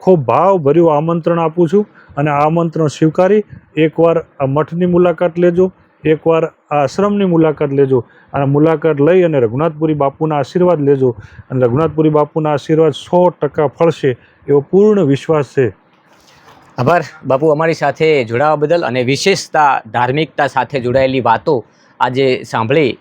ખૂબ ભાવભર્યું આમંત્રણ આપું છું. અને આ આમંત્રણ સ્વીકારી એકવાર આ મઠની મુલાકાત લેજો, એકવાર આ આશ્રમની મુલાકાત લેજો અને મુલાકાત લઈ અને રઘુનાથપુરી બાપુના આશીર્વાદ લેજો. અને રઘુનાથપુરી બાપુના આશીર્વાદ 100% ફળશે એવો પૂર્ણ વિશ્વાસ છે. આભાર બાપુ, અમારી સાથે જોડાવા બદલ અને વિશેષતા ધાર્મિકતા સાથે જોડાયેલી વાતો આજે સાંભળી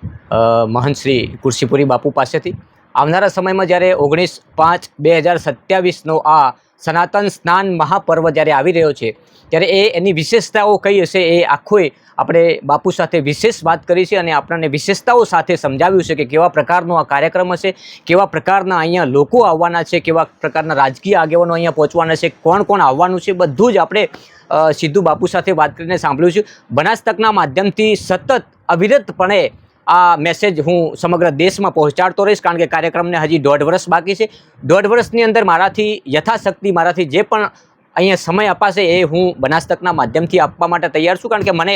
મહંત શ્રી કુરશીપુરી બાપુ પાસેથી. આવનારા સમયમાં જ્યારે 19/5/2027નો આ સનાતન સ્નાન મહાપર્વ જ્યારે આવી રહ્યો છે, ત્યારે એની વિશેષતાઓ કઈ હશે એ આખોય આપણે બાપુ સાથે વિશેષ વાત કરી છે અને આપણને વિશેષતાઓ સાથે સમજાવ્યું છે કે કેવા પ્રકારનો આ કાર્યક્રમ હશે, કેવા પ્રકારના અહીંયા લોકો આવવાના છે, કેવા પ્રકારના રાજકીય આગેવાનો અહીંયા પહોંચવાના છે, કોણ કોણ આવવાનું છે, બધું જ આપણે સીધું બાપુ સાથે વાત કરીને સાંભળ્યું છે. બનાસ તકના માધ્યમથી સતત અવિરતપણે આ મેસેજ હું સમગ્ર દેશમાં પહોંચાડતો રહીશ, કારણ કે કાર્યક્રમને હજી 1.5 વર્ષ બાકી છે. 1.5 વર્ષની અંદર મારાથી યથાશક્તિ, મારાથી જે પણ અહીંયા સમય અપાશે એ હું બનાસ તકના માધ્યમથી આપવા માટે તૈયાર છું. કારણ કે મને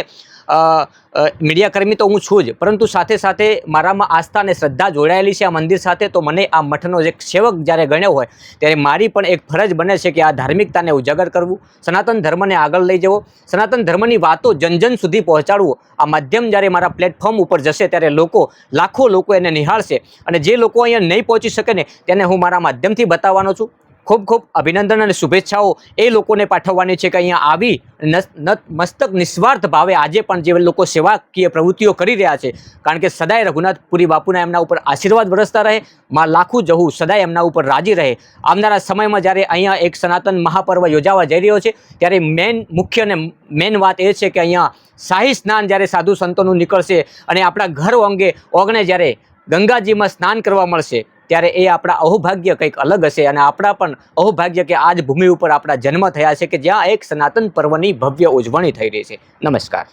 મીડિયાકર્મી તો હું છું જ, પરંતુ સાથે સાથે મારામાં આસ્થા અને શ્રદ્ધા જોડાયેલી છે આ મંદિર સાથે. તો મને આ મઠનો એક સેવક જ્યારે ગણ્યો હોય ત્યારે મારી પણ એક ફરજ બને છે કે આ ધાર્મિકતાને ઉજાગર કરવું, સનાતન ધર્મને આગળ લઈ જવો, સનાતન ધર્મની વાતો જન સુધી પહોંચાડવું. આ માધ્યમ જ્યારે મારા પ્લેટફોર્મ ઉપર જશે ત્યારે લાખો લોકો એને નિહાળશે અને જે લોકો અહીંયા નહીં પહોંચી શકે ને તેને હું મારા માધ્યમથી બતાવવાનો છું. ખૂબ ખૂબ અભિનંદન અને શુભેચ્છાઓ એ લોકોને પાઠવવાની છે કે અહીંયા આવી મસ્તક નિસ્વાર્થ ભાવે આજે પણ જે લોકો સેવાકીય પ્રવૃત્તિઓ કરી રહ્યા છે, કારણ કે સદાય રઘુનાથપુરી બાપુના એમના ઉપર આશીર્વાદ વરસતા રહે, માં લાખું જહુ સદાય એમના ઉપર રાજી રહે. આવનારા સમયમાં જ્યારે અહીંયા એક સનાતન મહાપર્વ યોજાવા જઈ રહ્યો છે ત્યારે મુખ્ય અને મેન વાત એ છે કે અહીંયા શાહી સ્નાન જ્યારે સાધુ સંતોનું નીકળશે અને આપણા ઘર ઓગણે જ્યારે ગંગાજીમાં સ્નાન કરવા મળશે ત્યારે એ આપણા અહોભાગ્ય કંઈક અલગ હશે. અને આપણા પણ અહોભાગ્ય કે આજ ભૂમિ ઉપર આપણા જન્મ થયા છે કે જ્યાં એક સનાતન પર્વની ભવ્ય ઉજવણી થઈ રહી છે. નમસ્કાર.